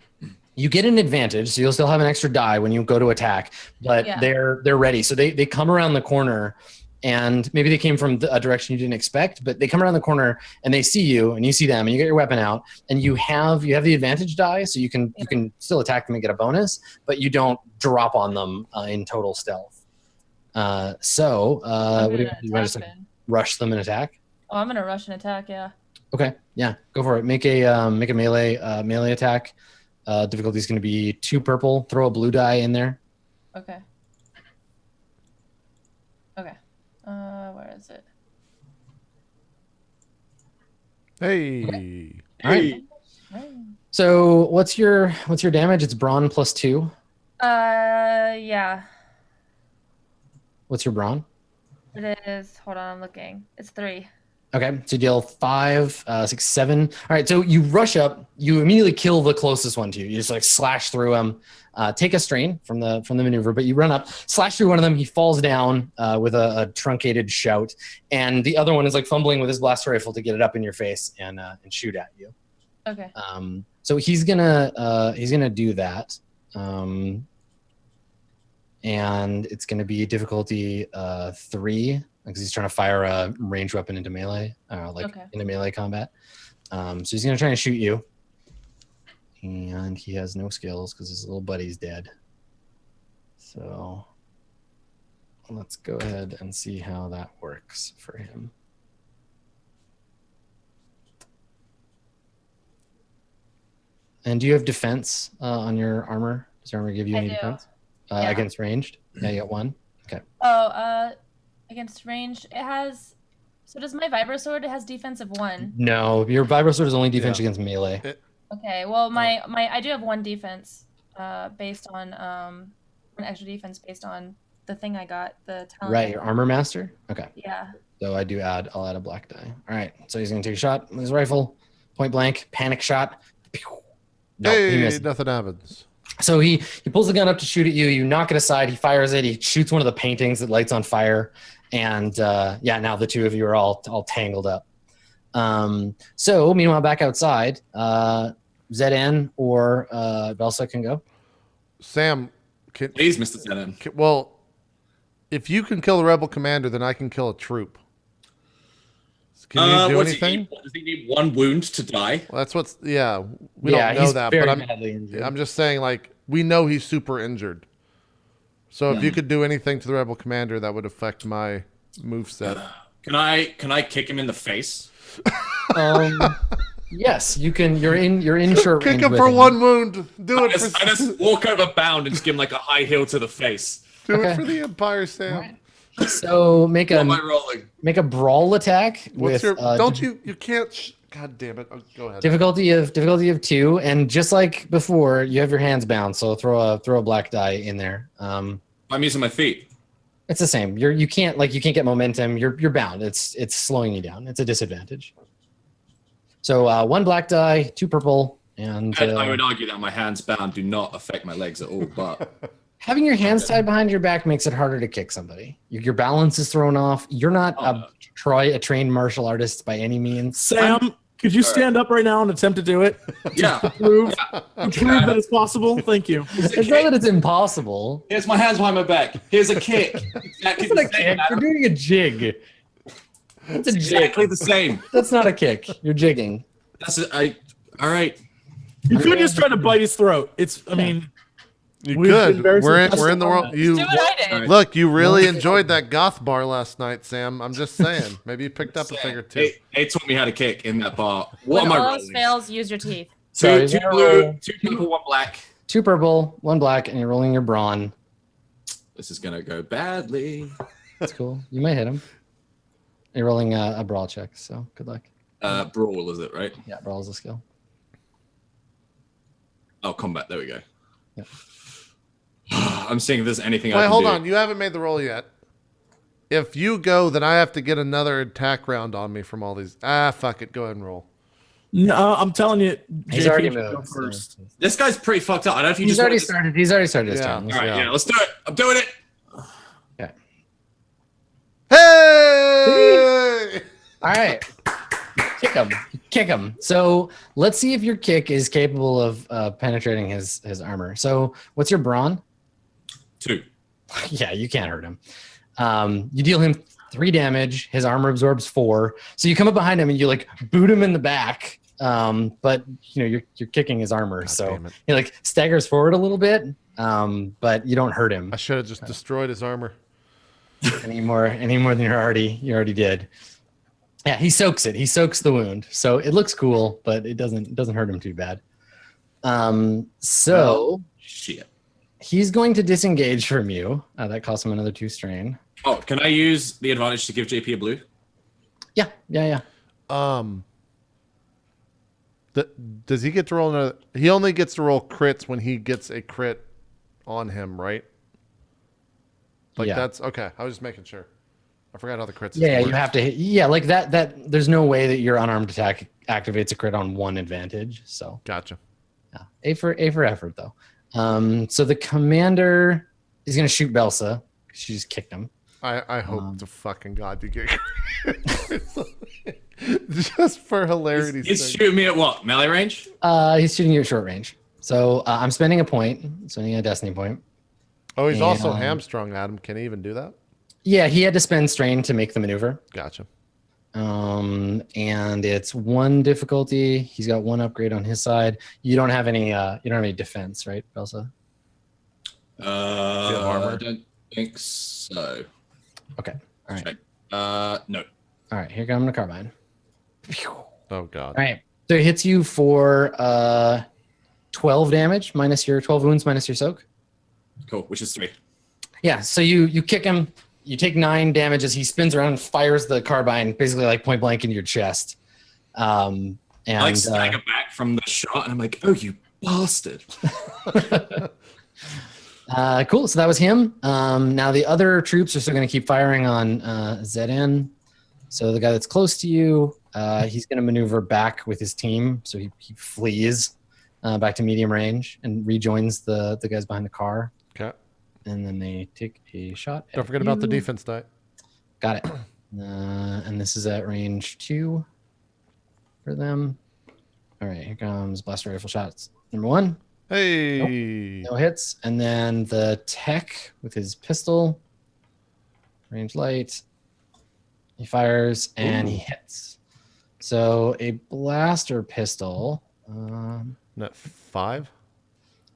you get an advantage, so you'll still have an extra die when you go to attack, but Yeah. they're ready. So they come around the corner, and maybe they came from a direction you didn't expect, but they come around the corner and they see you, and you see them, and you get your weapon out, and you have the advantage die, so you can still attack them and get a bonus, but you don't drop on them in total stealth. I'm What do gonna you want to just attack like, then. rush them and attack? Oh, I'm gonna rush and attack. Yeah. Okay, yeah, go for it. Make a melee attack. Difficulty is going to be 2 purple. Throw a blue die in there. Okay. Okay. Where is it? Hey. All right. Right. So what's your damage? It's brawn plus 2. Yeah. What's your brawn? It is. Hold on, I'm looking. It's 3. Okay, so you deal 5, 6, 7. All right, so you rush up. You immediately kill the closest one to you. You just like slash through him. Take a strain from the maneuver, but you run up, slash through one of them. He falls down with a truncated shout, and the other one is like fumbling with his blaster rifle to get it up in your face and shoot at you. Okay. So he's gonna do that, and it's gonna be difficulty 3 because he's trying to fire a ranged weapon into melee, into melee combat. So he's gonna try and shoot you, and he has no skills because his little buddy's dead. So let's go ahead and see how that works for him. And do you have defense on your armor? Does your armor give you any do. defense Yeah. against ranged? Yeah, you got 1. Okay. Oh, against ranged, it has. So does my vibro sword? It has defense of 1. No, your vibro sword is only defense Yeah. against melee. Okay. Well, my I do have 1 defense, based on an extra defense based on the thing I got, the talent. Right, your armor master. Okay. Yeah. So I'll add a black die. All right. So he's gonna take a shot with his rifle, point blank, panic shot. Pew. No, he Hey, missed. nothing happens. So he pulls the gun up to shoot at you. You knock it aside. He fires it. He shoots one of the paintings that lights on fire. And now the two of you are all tangled up. So meanwhile, back outside, Zn or Belsa can go. Sam, Please, Mr. Zeden. well, if you can kill the rebel commander, then I can kill a troop. Can you do Does anything? he need 1 wound to die? Well, that's what's we don't know he's that, very but badly injured. I'm just saying, like, we know he's super injured. So if you could do anything to the rebel commander, that would affect my moveset. Can I kick him in the face? Yes, you can. You're in short Kick range him with for 1 wound. Do it I just walk over bound and just give him like a high heel to the face. do Okay. it for the Empire, Sam. So make What am I rolling? a brawl attack What's with your? Don't you can't. God damn it! Oh, go ahead. difficulty of 2, and just like before, you have your hands bound. So throw a black die in there. I'm using my feet. It's the same. You can't get momentum. You're bound. It's slowing you down. It's a disadvantage. So 1 black die, 2 purple, and I would argue that my hands bound do not affect my legs at all, but having your hands tied behind your back makes it harder to kick somebody. Your balance is thrown off. You're not a trained martial artist by any means. Sam, could you stand up right now and attempt to do it? yeah. Prove that it's possible. Thank you. It's not that it's impossible. Here's my hands behind my back. Here's a kick. Exactly It's not a the same, kick. You're Adam. doing a jig. It's a Exactly jig. the same. That's not a kick. You're jigging. All right. You could just try to bite his throat. I mean, You We've been could. very We're in successful the on world. that. You Do what I did. look. You really enjoyed that goth bar last night, Sam. I'm just saying. Maybe you picked up a thing or two. They taught me how to kick in that bar. What When am I all else rolling? fails, use your teeth. So Two you're gonna blue, roll 2 purple, 1 black. 2 purple, 1 black, and you're rolling your brawn. This is gonna go badly. That's cool. You might hit him. You're rolling a brawl check, so good luck. Brawl is it, right? Yeah, brawl is a skill. Oh, combat. There we go. Yeah. I'm seeing if there's anything I Wait, can hold do. on. You haven't made the roll yet. If you go, then I have to get another attack round on me from all these. Fuck it. Go ahead and roll. no, I'm telling you, He's JP already should go moved. first. This guy's pretty fucked up. I don't know if you He's just already wanted to- started. He's already started his Yeah. turn. All right, Yeah. yeah, let's do it. I'm doing it. Okay. Hey! All right. Kick him. Kick him. So let's see if your kick is capable of penetrating his armor. So what's your brawn? 2. Yeah, you can't hurt him. You deal him 3 damage. His armor absorbs 4. So you come up behind him and you like boot him in the back. But you know you're kicking his armor, God so damn it. he like staggers forward a little bit. But you don't hurt him I should have just destroyed his armor. any more than you already did. Yeah, he soaks it. He soaks the wound, so it looks cool, but it doesn't hurt him too bad. So Shit. he's going to disengage from you. That costs him another 2 strain. Oh, can I use the advantage to give JP a blue? Yeah. Does he get to roll another? He only gets to roll crits when he gets a crit on him, right? Like Yeah. that's okay. I was just making sure. I forgot how the crits. Yeah, work. you have to hit. Yeah, like that. There's no way that your unarmed attack activates a crit on 1 advantage. So Gotcha. yeah, A for effort though. So the commander is going to shoot Belsa. She just kicked him. I hope to fucking God you get just for hilarity's He's sake. shooting me at what? Melee range? He's shooting you at short range. So I'm spending a point, spending a destiny point. Oh, he's also And- hamstrung, Adam. Can he even do that? Yeah, he had to spend strain to make the maneuver. Gotcha. And it's 1 difficulty. He's got 1 upgrade on his side. You don't have any. You don't have any defense, right, Belsa? armor? I don't think so. Okay. All right. Check. No. All right. Here comes the carbine. Oh God. All right. So it hits you for 12 damage minus your 12 wounds minus your soak. Cool. Which is 3. Yeah. So you kick him. You take 9 damage as he spins around and fires the carbine basically like point blank in your chest. And I like stagger back from the shot, and I'm like, "Oh, you bastard!" cool. So that was him. Now the other troops are still going to keep firing on ZN. So the guy that's close to you, he's going to maneuver back with his team. So he flees back to medium range and rejoins the guys behind the car. Okay. And then they take a shot. Don't at forget about the you. defense die. Got it. And this is at range 2 for them. All right, here comes blaster rifle shots. Number 1. Hey. No hits. And then the tech with his pistol. Range light. He fires and he hits. So a blaster pistol. Net 5.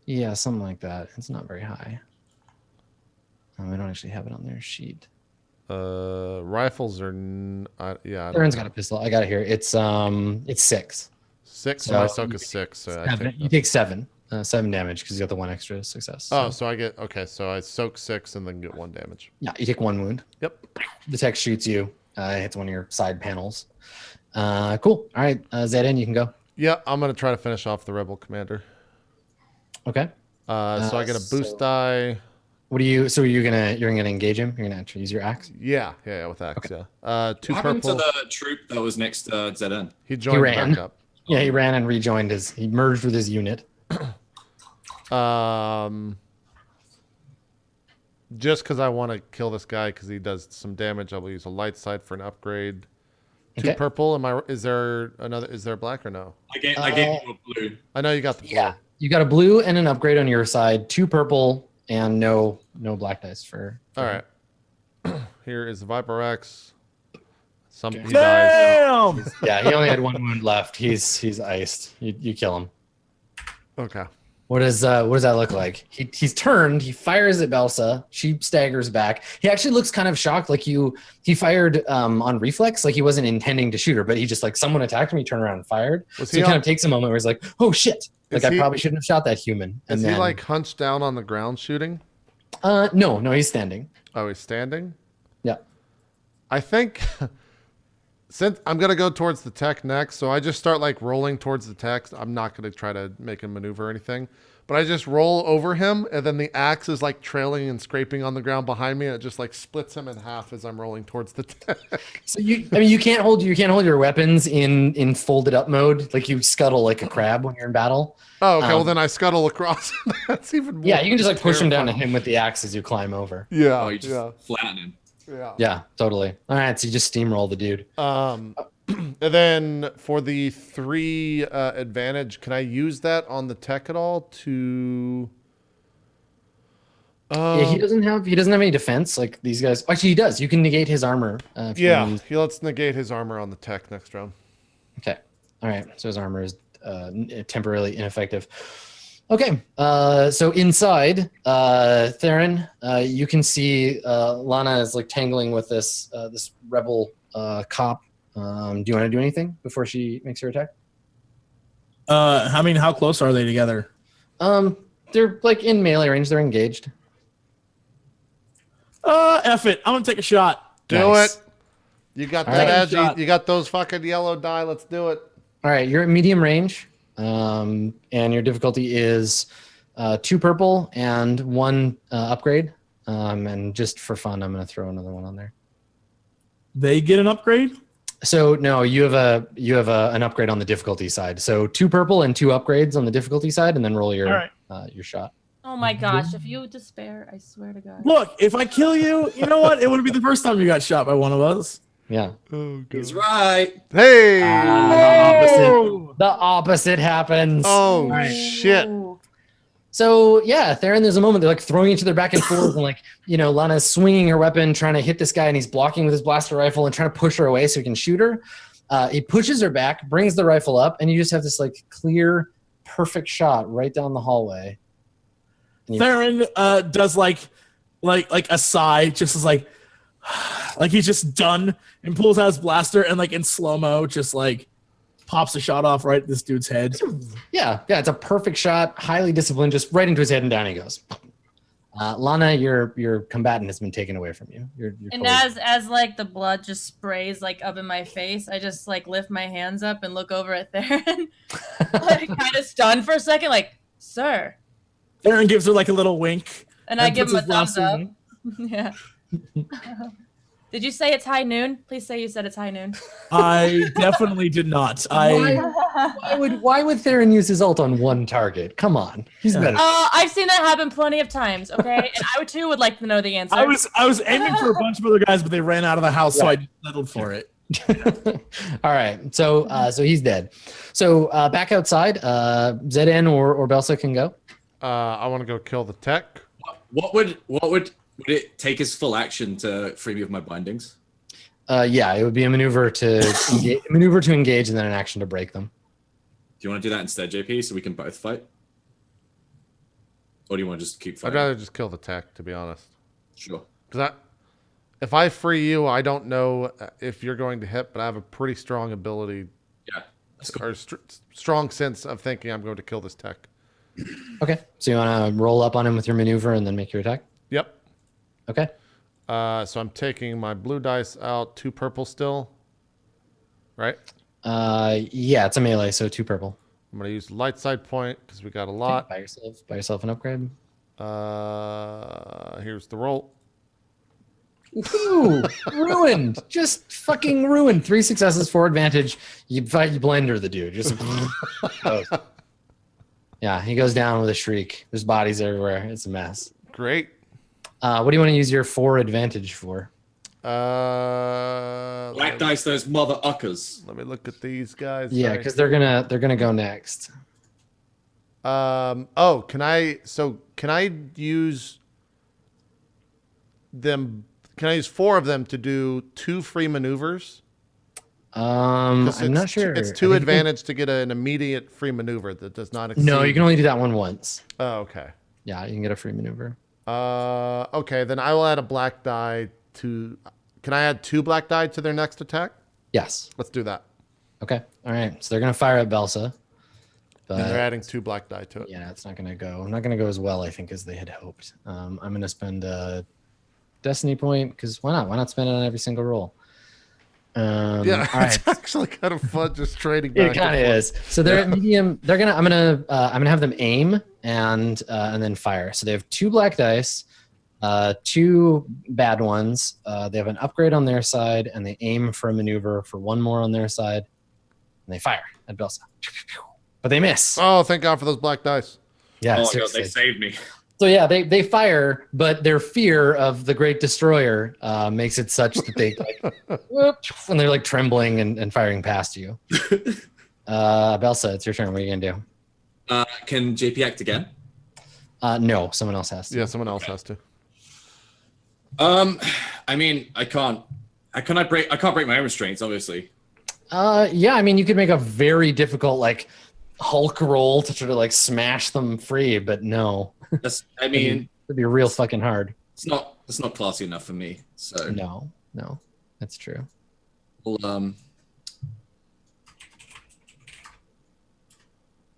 Yeah, something like that. It's not very high. I don't actually have it on their sheet. Rifles are. Yeah. I don't Theren's know. got a pistol. I got it here. It's 6. 6. So My soak is 6. So I take You take 7. 7 damage because you got the 1 extra success. Oh, so I get so I soak 6 and then get 1 damage. Yeah, you take 1 wound. Yep. The tech shoots you. It hits one of your side panels. Cool. All right, Zedin, you can go. Yeah, I'm gonna try to finish off the rebel commander. Okay. So I get a boost so- die. What do you? So you're gonna engage him? You're gonna actually use your axe? Yeah, with axe. Okay. Yeah. Two What happened to purple. the troop that was next to Zn? He joined ran. back up. Yeah, he ran and rejoined he merged with his unit. Just because I want to kill this guy because he does some damage, I will use a light side for an upgrade. Two Okay. purple. Is there another? Is there black or no? I gave you a blue. I know you got the blue. Yeah, you got a blue and an upgrade on your side. 2 purple and no black dice for. All right. Here is the Viper X. He dies. Damn! Yeah, he only had 1 wound left. He's iced. You kill him. Okay. What does that look like? He's turned. He fires at Belsa. She staggers back. He actually looks kind of shocked, like he fired on reflex, like he wasn't intending to shoot her, but he just like someone attacked him. He turned around and fired. So he kind of takes a moment where he's like, "Oh shit! Like I probably shouldn't have shot that human." And Is then, he like hunched down on the ground shooting? No, he's standing. Oh, he's standing. Yeah. I think since I'm gonna go towards the tech next, so I just start like rolling towards the tech. I'm not gonna try to make him maneuver or anything, but I just roll over him, and then the axe is like trailing and scraping on the ground behind me, and it just like splits him in half as I'm rolling towards the tech. So you can't hold your weapons in folded up mode. Like you scuttle like a crab when you're in battle. Oh, okay. Well, then I scuttle across. That's even more. Yeah, you can just like push him down to terrifying. him with the axe as you climb over. Yeah. Oh, you just flatten him. Yeah. Yeah, totally. All right, so you just steamroll the dude. And then for the 3 advantage, can I use that on the tech at all to? Yeah, he doesn't have any defense like these guys. Actually, he does. You can negate his armor. If you wanna use- Let's negate his armor on the tech next round. Okay. All right. So his armor is temporarily ineffective. Okay. So inside, Theren, you can see Lana is like tangling with this rebel cop. Do you want to do anything before she makes her attack? I mean, how close are they together? They're like in melee range. They're engaged. F it. I'm gonna take a shot. Do Nice. it. You got All that right. agi. You got those fucking yellow die. Let's do it. All right. You're at medium range, and your difficulty is 2 purple and 1 upgrade. And just for fun, I'm gonna throw another one on there. They get an upgrade. So no, you have an upgrade on the difficulty side. So 2 purple and 2 upgrades on the difficulty side, and then roll your All right. your shot. Oh my gosh! If you despair, I swear to God. Look, if I kill you, you know what? It would be the first time you got shot by one of us. Yeah. He's right. Hey. The opposite happens. Oh right. shit. Ooh. So yeah, Theren, there's a moment they're like throwing each other back and forth, and like Lana's swinging her weapon, trying to hit this guy, and he's blocking with his blaster rifle and trying to push her away so he can shoot her. He pushes her back, brings the rifle up, and you just have this like clear, perfect shot right down the hallway. And you- Theren does like a sigh, just as like he's just done, and pulls out his blaster and like in slow mo, just like pops a shot off right at this dude's head. Yeah, it's a perfect shot, highly disciplined, just right into his head, and down he goes. Lana, your combatant has been taken away from you. You're And totally- as like the blood just sprays like up in my face, I just like lift my hands up and look over at Theren, like kind of stunned for a second, like, "Sir," Theren gives her like a little wink, and I give puts him a his thumbs up. blaster Yeah. Did you say it's high noon? Please say you said it's high noon. I definitely did not. why would Theren use his ult on one target? Come on, he's better. I've seen that happen plenty of times. Okay, and I too would like to know the answer. I was aiming for a bunch of other guys, but they ran out of the house, so I just settled for it. All right, so he's dead. So back outside, Zn or Belsa can go. I want to go kill the tech. What would it take his full action to free me of my bindings? Yeah, it would be a maneuver to engage, and then an action to break them. Do you want to do that instead, JP, so we can both fight? Or do you want to just keep I'd fighting? rather just kill the tech, to be honest. Sure. Because if I free you, I don't know if you're going to hit, but I have a pretty strong ability Yeah. That's cool. or strong sense of thinking I'm going to kill this tech. Okay, so you want to roll up on him with your maneuver and then make your attack. Yep. Okay. So I'm taking my blue dice out, 2 purple still. Right? Yeah, it's a melee, so 2 purple. I'm going to use light side point because we got a lot. Buy yourself an upgrade. Here's the roll. Ooh, ruined. Just fucking ruined. 3 successes, 4 advantage. You blender the dude. Just goes. Yeah, he goes down with a shriek. There's bodies everywhere. It's a mess. Great. What do you want to use your 4 advantage for? Black dice those mother uckers. Let me look at these guys. Yeah, Sorry. because they're gonna go next. Can I use them? Can I use 4 of them to do 2 free maneuvers? I'm not sure. It's 2 advantage to get an immediate free maneuver that does not exceed. No, you can only do that one once. Oh, okay. Yeah, you can get a free maneuver. Okay, then I will add a black die to. Can I add 2 black die to their next attack? Yes. Let's do that. Okay. All right. So they're gonna fire at Belsa. But And they're adding 2 black die to it. yeah, it's not gonna go as well, I think, as they had hoped. I'm gonna spend a destiny point because why not? Why not spend it on every single roll? Yeah, All right. it's actually kind of fun just trading It back. kind of is. So they're at medium. I'm gonna have them aim and then fire. So they have 2 black dice, 2 bad ones. They have an upgrade on their side, and they aim for a maneuver for 1 more on their side, and they fire at Belsa. But they miss. Oh, thank God for those black dice. Yeah, Oh my god, seriously. they saved me. So yeah, they fire, but their fear of the Great Destroyer makes it such that they whoop, and they're like trembling and firing past you. Belsa, it's your turn. What are you gonna do? Can JP act again? No, someone else has to. Yeah, someone else has to. I mean, I can't break my own restraints, obviously. Yeah, I mean, you could make a very difficult like Hulk roll to try to like smash them free, but no, I mean, it'd be real fucking hard. it's not classy enough for me. So No, that's true. well,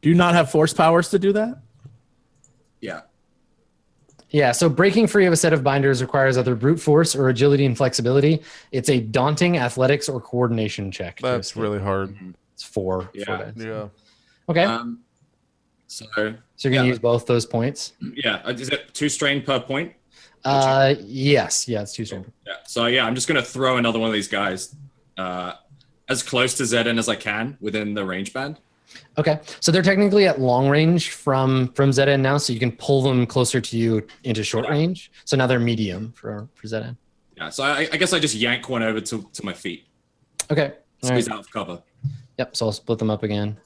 Do you not have force powers to do that? yeah. Yeah, so breaking free of a set of binders requires either brute force or agility and flexibility. It's a daunting athletics or coordination check. to That's escape. really hard. It's 4. Yeah. 4 dice. Yeah. Okay, So so you're gonna use both those points. yeah, is it 2 strain per point? Yes, yeah, it's 2 strength. Yeah. So yeah, I'm just gonna throw another one of these guys as close to Zedin as I can within the range band. Okay, so they're technically at long range from Zeta now, so you can pull them closer to you into short range. So now they're medium for Zeta. Yeah. So I guess I just yank one over to my feet, Okay, all squeeze right. out of cover. Yep. So I'll split them up again.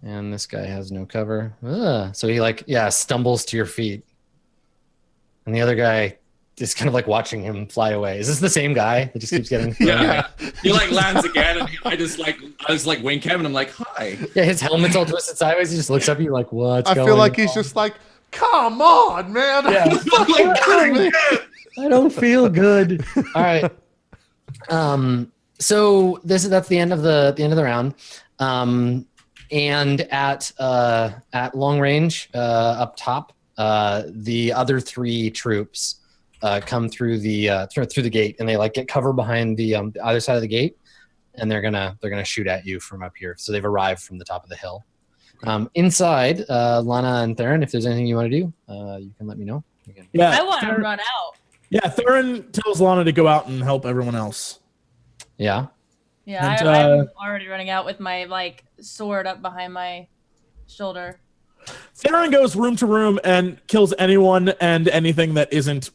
And this guy has no cover. So he stumbles to your feet, and the other guy is kind of like watching him fly away. Is this the same guy that just keeps getting? Yeah. He like lands again, and I just wink him, and I'm like, hi. Yeah, his helmet's all twisted sideways. He just looks up at you like, what's I going feel like he's on? just like, come on, man. Yeah. I'm like, kidding me? I don't feel good. All right. So that's the end of the round. And at long range, up top, the other 3 troops come through the gate, and they like get cover behind the other side of the gate, and they're gonna shoot at you from up here. So they've arrived from the top of the hill. Inside, Lana and Theren, if there's anything you want to do, you can let me know. Yeah. I want to run out. Yeah, Theren tells Lana to go out and help everyone else. Yeah. Yeah, And, I'm already running out with my like sword up behind my shoulder. Theren goes room to room and kills anyone and anything that isn't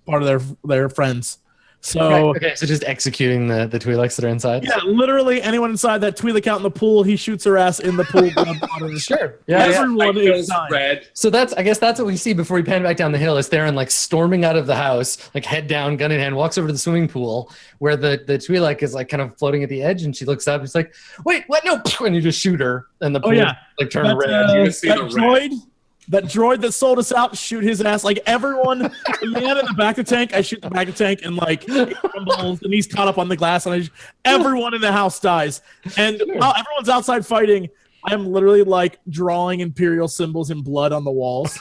part of their friends. So Okay, so just executing the Twi'leks that are inside. yeah, literally anyone inside that Twi'lek out in the pool, he shoots her ass in the pool. Water. Sure. Yeah. Everyone is dying. red. So I guess that's what we see before we pan back down the hill is Theren like storming out of the house, like head down, gun in hand, walks over to the swimming pool where the Twi'lek is like kind of floating at the edge, and she looks up. It's like, wait, what? No! And you just shoot her, and the pool yeah. like turn That, red. see the that droid that sold us out, shoot his ass. Like everyone, the man in the back of the tank, I shoot the back of the tank, and like he crumbles, and he's caught up on the glass, and everyone in the house dies. And while everyone's outside fighting, I'm literally like drawing Imperial symbols in blood on the walls.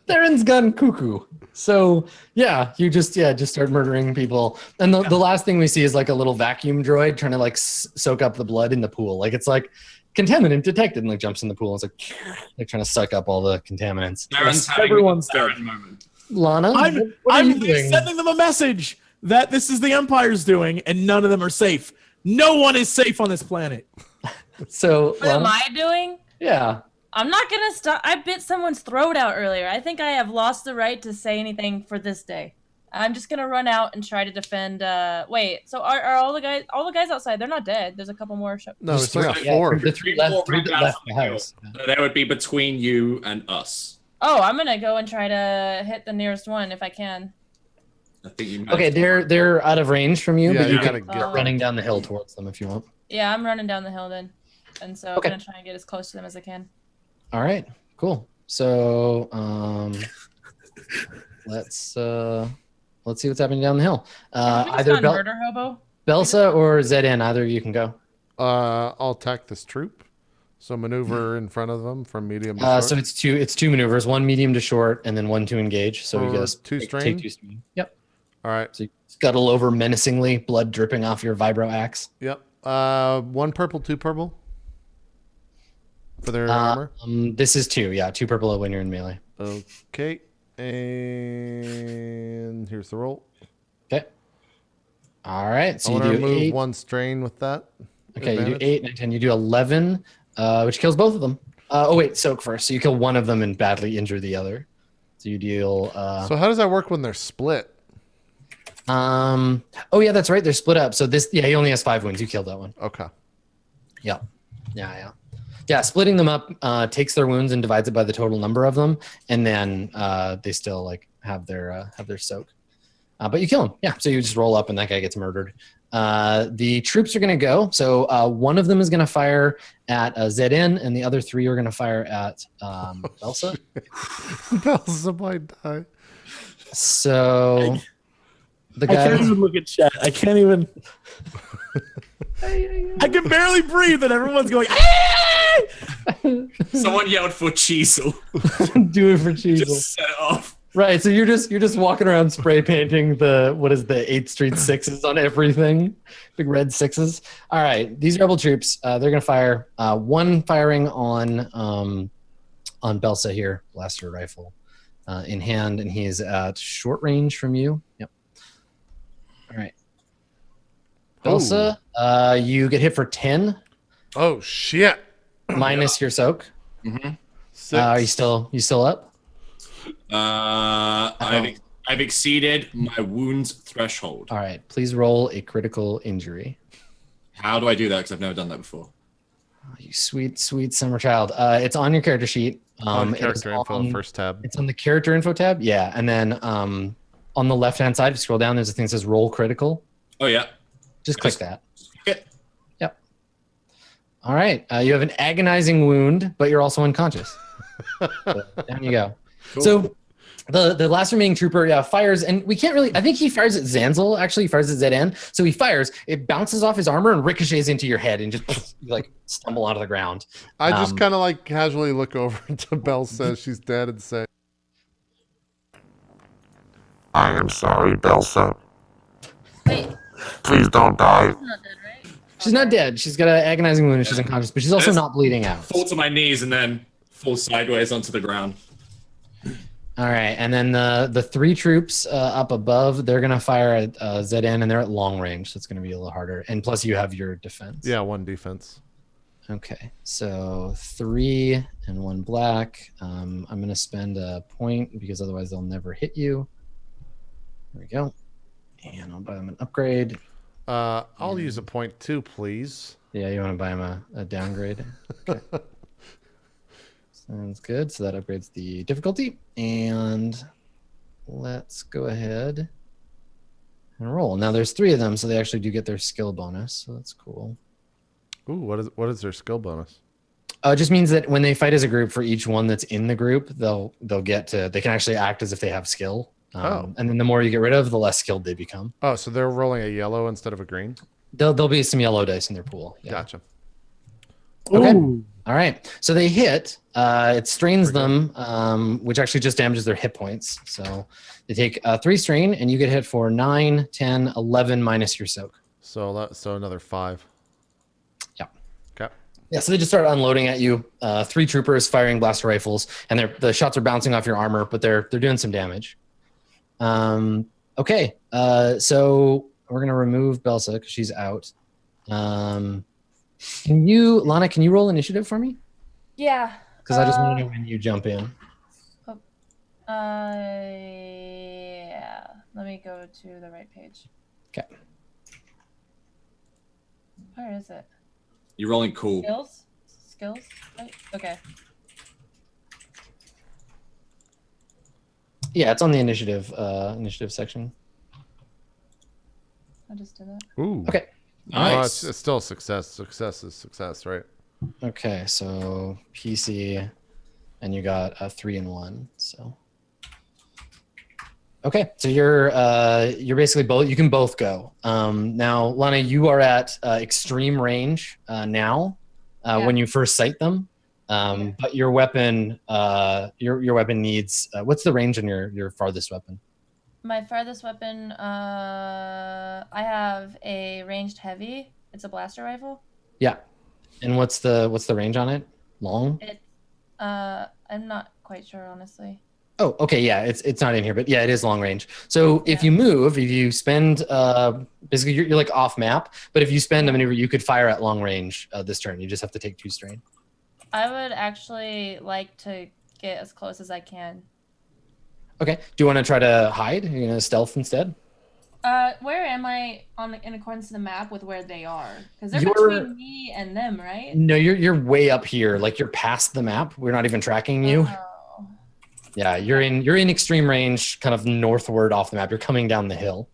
Theron's gone cuckoo. So yeah, you just start murdering people. And the last thing we see is like a little vacuum droid trying to like soak up the blood in the pool. Like it's like contaminant detected, and like jumps in the pool and it's like trying to suck up all the contaminants. Theren's having everyone's a Theren moment. Lana, what are I'm you doing? sending them a message that this is the Empire's doing, and none of them are safe. No one is safe on this planet. So What am Lana, I doing? yeah. I'm not gonna stop. I bit someone's throat out earlier. I think I have lost the right to say anything for this day. I'm just gonna run out and try to defend. Wait, so are all the guys outside? They're not dead. There's a couple more. No, we still got Yeah, 4. the three left the house. So they would be between you and us. Oh, I'm gonna go and try to hit the nearest one if I can. I think you might Okay, have to- they're out of range from you, Yeah, but you you can gotta get start running down the hill towards them if you want. Yeah, I'm running down the hill then, and so Okay. I'm gonna try and get as close to them as I can. All right, cool. So let's see what's happening down the hill. Either murder hobo. Belsa or Zn, either of you can go. I'll attack this troop. So maneuver in front of them from medium to short. So it's two maneuvers, one medium to short, and then one to engage. So we For guess two take strain? 2 strain. Yep. All right. So you scuttle over menacingly, blood dripping off your vibro axe. Yep. 1 purple, 2 purple for their armor. This is 2, yeah, 2 purple when you're in melee. Okay. And here's the roll. Okay. All right. So I you want to do remove 8. 1 strain with that. Okay, you do advantage. 8, 9, 10. You do 11, which kills both of them. Oh wait, soak first. So you kill one of them and badly injure the other. So you deal. So how does that work when they're split? Oh yeah, that's right. They're split up. So this, yeah, he only has 5 wounds. You killed that one. Okay. Yeah. Yeah, splitting them up takes their wounds and divides it by the total number of them, and then they still like have their soak. But you kill him. Yeah. So you just roll up and that guy gets murdered. The troops are going to go. So one of them is going to fire at Zn, and the other 3 are going to fire at Belsa. Belsa might die. So the I can't guy. even look at chat. I can't even. I can barely breathe, and everyone's going. Someone yelled for Cheezel. Do it for Cheezel. Just set it off. Right, so you're just walking around spray painting the 8th Street 6s on everything, big red 6s. All right, these rebel troops, they're gonna fire. One firing on Belsa here, blaster rifle in hand, and he is at short range from you. Yep. All right, Belsa, you get hit for 10 Oh shit. minus your soak. Mm-hmm. 6. Are you still up? I've exceeded my wounds threshold. All right, please roll a critical injury. How do I do that? Because I've never done that before. Oh, you sweet summer child. It's on your character sheet. On it is character info, on- first tab. It's on the character info tab. Yeah, and then on the left hand side, if you scroll down, there's a thing that says roll critical. Oh yeah. Just click that. Okay. Yep. All right. You have an agonizing wound, but you're also unconscious. So, down you go. Cool. So the last remaining trooper fires, and we can't really. I think he fires at Zanzel. Actually, he fires at Zn. So he fires. It bounces off his armor and ricochets into your head, and just you, like stumble onto the ground. I just kind of like casually look over to Belsa. She's dead and say, I am sorry, Belsa. Wait, Please don't die. she's not dead, right? She's not dead. She's got an agonizing wound, and she's unconscious, but she's also not bleeding out. Fall to my knees and then fall sideways onto the ground. All right, and then the 3 troops up above, they're gonna fire at Zn, and they're at long range, so it's gonna be a little harder. And plus, you have your defense. "Yeah, 1 defense." Okay, so 3 and 1 black. I'm gonna spend a point because otherwise they'll never hit you. There we go. And I'll buy them an upgrade. I'll use a point 2, please. Yeah, you want to buy them a downgrade. Okay. Sounds good. So that upgrades the difficulty. And let's go ahead and roll. Now there's 3 of them, so they actually do get their skill bonus. So that's cool. Ooh, what is their skill bonus? It just means that when they fight as a group, for each one that's in the group, they can actually act as if they have skill. And then the more you get rid of, the less skilled they become. Oh, so they're rolling a yellow instead of a green? There'll be some yellow dice in their pool. Yeah. Gotcha. Okay. Ooh. All right. So they hit. It strains them, which actually just damages their hit points. So they take 3 strain, and you get hit for 9, 10, 11 minus your soak. So another 5. Yeah. Okay. Yeah, so they just start unloading at you. 3 troopers firing blaster rifles, and the shots are bouncing off your armor, but they're doing some damage. Okay, so we're gonna remove Belsa because she's out. Lana? Can you roll initiative for me? Yeah. Because I just want to know when you jump in. Yeah. Let me go to the right page. Okay. Where is it? You're rolling cool. Skills? Right? Okay. Yeah, it's on the initiative section. I just did that. Ooh. Okay. Nice. It's still a success. Success is success, right? Okay, so PC, and you got a 3 and 1. So. Okay, so you're basically both. You can both go. Now, Lana, you are at extreme range now. When you first sight them, but your weapon needs. What's the range on your farthest weapon? My farthest weapon, I have a ranged heavy. It's a blaster rifle. Yeah, and what's the range on it? Long? It's I'm not quite sure, honestly. Oh, okay, yeah, it's not in here, but yeah, it is long range. So if you move, if you spend, basically you're like off map, but if you spend a maneuver, you could fire at long range this turn. You just have to take 2 strain. I would actually like to get as close as I can. Okay. Do you want to try to hide? Are you gonna stealth instead? Where am I in accordance to the map with where they are? Because they're You're- between me and them, right? No, you're way up here. Like you're past the map. We're not even tracking you. Oh. Yeah, you're in extreme range, kind of northward off the map. You're coming down the hill.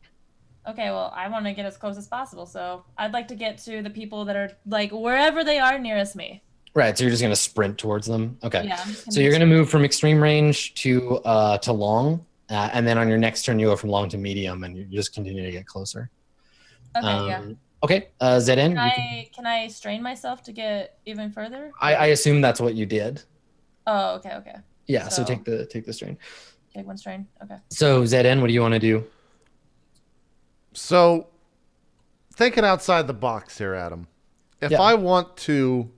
Okay, well, I want to get as close as possible, so I'd like to get to the people that are like wherever they are nearest me. Right. So you're just gonna sprint towards them. Okay. Yeah. I'm just So you're gonna move from extreme range to long, and then on your next turn you go from long to medium, and you just continue to get closer. Okay. Yeah. Okay. Zn. Can I strain myself to get even further? I assume that's what you did. Oh, okay. Okay. Yeah. So take the strain. Take 1 strain. Okay. So Zn, what do you want to do? So, thinking outside the box here, Adam. If I want to,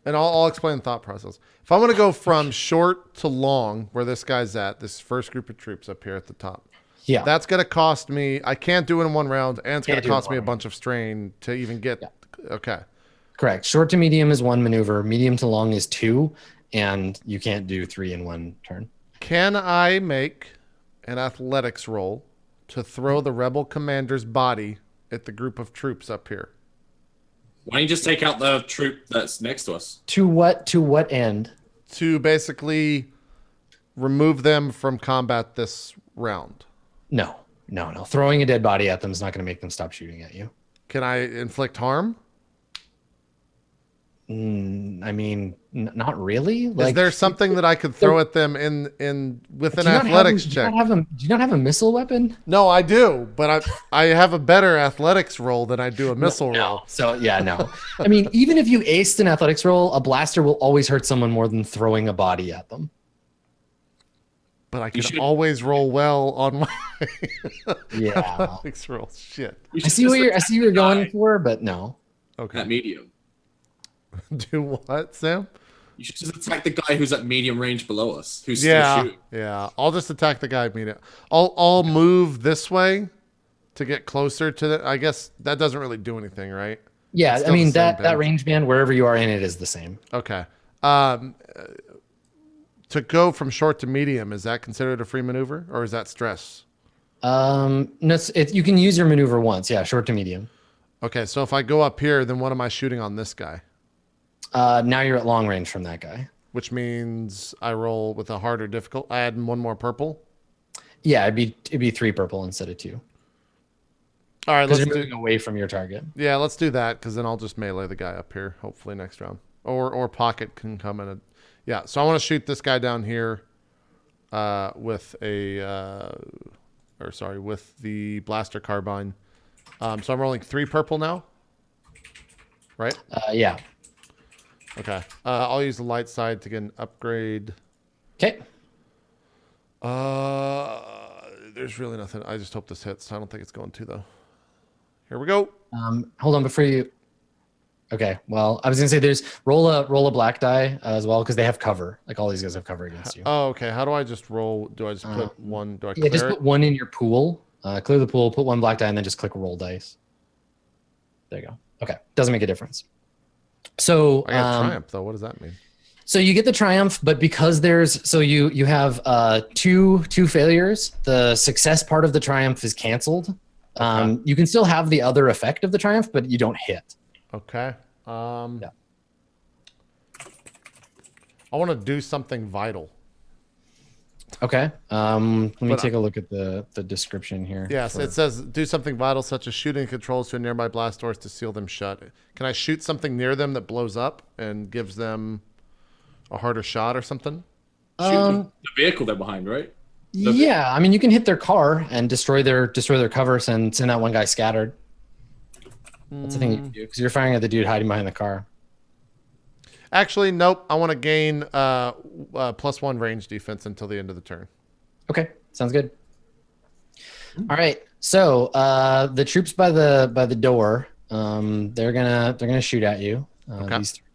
and I'll explain the thought process. If I want to go from short to long, where this guy's at, this first group of troops up here at the top, Yeah. that's going to cost me. I can't do it in 1 round, and it's going to cost me a bunch of strain to even get. Yeah. Okay. Correct. Short to medium is 1 maneuver. Medium to long is 2, and you can't do 3 in 1 turn. Can I make an athletics roll to throw the rebel commander's body at the group of troops up here? Why don't you just take out the troop that's next to us? To what end? To basically remove them from combat this round. No. Throwing a dead body at them is not going to make them stop shooting at you. Can I inflict harm? I mean, not really. Is there something that I could throw at them with an athletics check? Do you not have a missile weapon? No, I do, but I have a better athletics roll than I do a missile roll. So yeah, no. I mean, even if you aced an athletics roll, a blaster will always hurt someone more than throwing a body at them. But I can always roll well on my Yeah. athletics roll. Shit. I see what you're going for, but no. Okay. At medium. Do what, Sam? You should just attack the guy who's at medium range below us, who's still shooting. Yeah. I'll just attack the guy immediately. I'll move this way to get closer to the. I guess that doesn't really do anything, right? Yeah, It's I still mean the same that bend. range band, wherever you are in it, is the same. Okay. To go from short to medium, is that considered a free maneuver, or is that stress? No, you can use your maneuver once. Yeah, short to medium. Okay, so if I go up here, then what am I shooting on this guy? Now you're at long range from that guy. Which means I roll with a harder difficult. I add 1 more purple. Yeah, it'd be 3 purple instead of 2. All right, Because let's you're do. moving away from your target. Yeah, let's do that because then I'll just melee the guy up here. Hopefully next round, or pocket can come in. Yeah, so I want to shoot this guy down here, with with the blaster carbine. So I'm rolling 3 purple now. Right. Yeah. Okay. I'll use the light side to get an upgrade. Okay. There's really nothing. I just hope this hits. I don't think it's going to though. Here we go. Hold on before you. Okay. Well, I was gonna say there's roll a black die as well because they have cover. Like all these guys have cover against you. Oh, okay. How do I just roll? Do I just put one? Do I Yeah, clear just it? put one in your pool. Clear the pool. Put one black die, and then just click roll dice. There you go. Okay. Doesn't make a difference. So I got triumph though. What does that mean? So you get the triumph, but because you have two failures, the success part of the triumph is canceled. You can still have the other effect of the triumph, but you don't hit. Okay. Yeah. I want to do something vital. Okay. Let me But take a look at the description here. Yes, it says do something vital such as shooting controls to nearby blast doors to seal them shut. Can I shoot something near them that blows up and gives them a harder shot or something? Shoot the vehicle they're behind, right? Yeah, I mean you can hit their car and destroy their cover and send that one guy scattered. That's the thing you can do because you're firing at the dude hiding behind the car. Actually, nope. I want to gain +1 range defense until the end of the turn. Okay, sounds good. All right, so the troops by the door, they're gonna shoot at you. Okay. These three.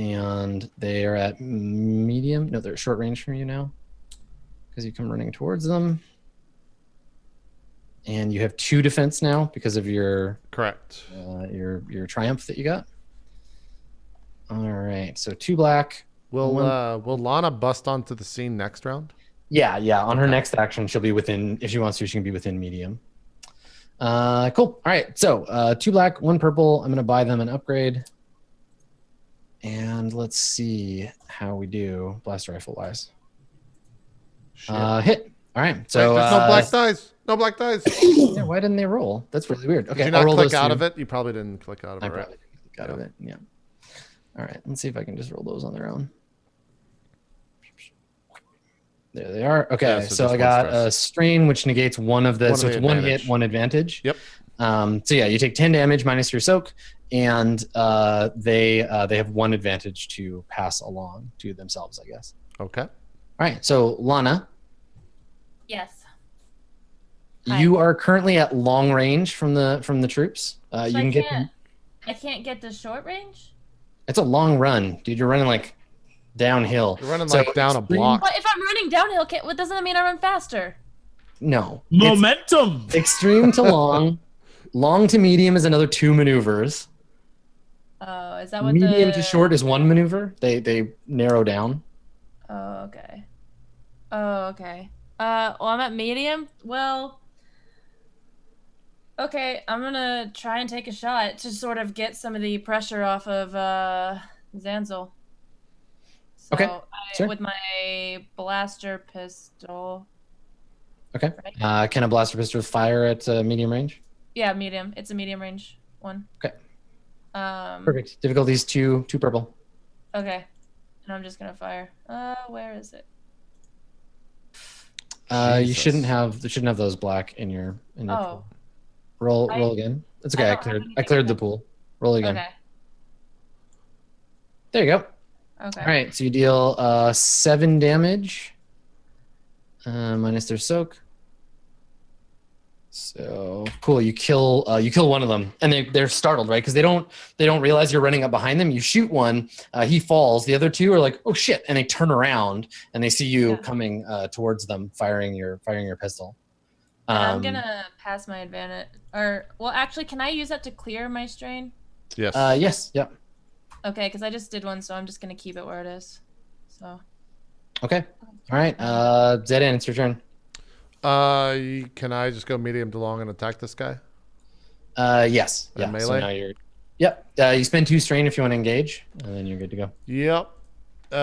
And they are at medium. No, they're at short range from you now because you come running towards them. And you have 2 defense now because of your Correct. your triumph that you got. All right, so 2 black. Will Lana bust onto the scene next round? Yeah. On her next action, she'll be within. If she wants to, she can be within medium. Cool. All right, so 2 black, 1 purple. I'm gonna buy them an upgrade. And let's see how we do blaster rifle wise. Hit. All right. So there's no black dice. No black dice. Yeah, why didn't they roll? That's really weird. Okay, Did you I'll not roll click those out 2. of it? You probably didn't click out of I it, right? probably didn't click out of it. Yeah. All right. Let's see if I can just roll those on their own. There they are. Okay. Yeah, so so just I got one stress. a strain, which negates one of the. One so of it's the 1 advantage. hit, 1 advantage. Yep. So yeah, you take 10 damage minus your soak, and they have 1 advantage to pass along to themselves, I guess. Okay. All right. So Lana, Yes. Hi. you are currently at long range from the troops. So You can get. I can't get to short range? It's a long run, dude. You're running like downhill. You're running So like down a extreme- block. But if I'm running downhill, what doesn't that mean I run faster? No. It's Momentum. extreme to long. Long to medium is another 2 maneuvers. Oh, is that what Medium to short is 1 maneuver. They narrow down. Oh, okay. Oh, okay. Well, I'm at medium. Well, okay, I'm gonna try and take a shot to sort of get some of the pressure off of Zanzel. So Okay, sure. with my blaster pistol. Okay. Right. Can a blaster pistol fire at medium range? Yeah, medium. It's a medium range one. Okay. Um. Perfect. Difficulties 2 purple. Okay. And I'm just gonna fire. Where is it? You Jesus. shouldn't have those black in your Oh. pool. I- Roll again. That's I okay. I don't have cleared anything the in pool. Roll again. Okay. There you go. Okay. All right, so you deal 7 damage minus their soak. So cool. You kill one of them, and they're startled, right? Because they don't realize you're running up behind them. You shoot one, he falls. The other 2 are like, oh shit, and they turn around and they see you Yeah. coming towards them, firing your pistol. And I'm gonna pass my advantage. Or well, actually, can I use that to clear my strain? Yes. Yes. Yep. Okay, because I just did one, so I'm just gonna keep it where it is. So. Okay. All right. Zedan, it's your turn. Can I just go medium to long and attack this guy? Yes. And Yeah. So melee? now you're. Yep. You spend 2 strain if you want to engage, and then you're good to go. Yep. 2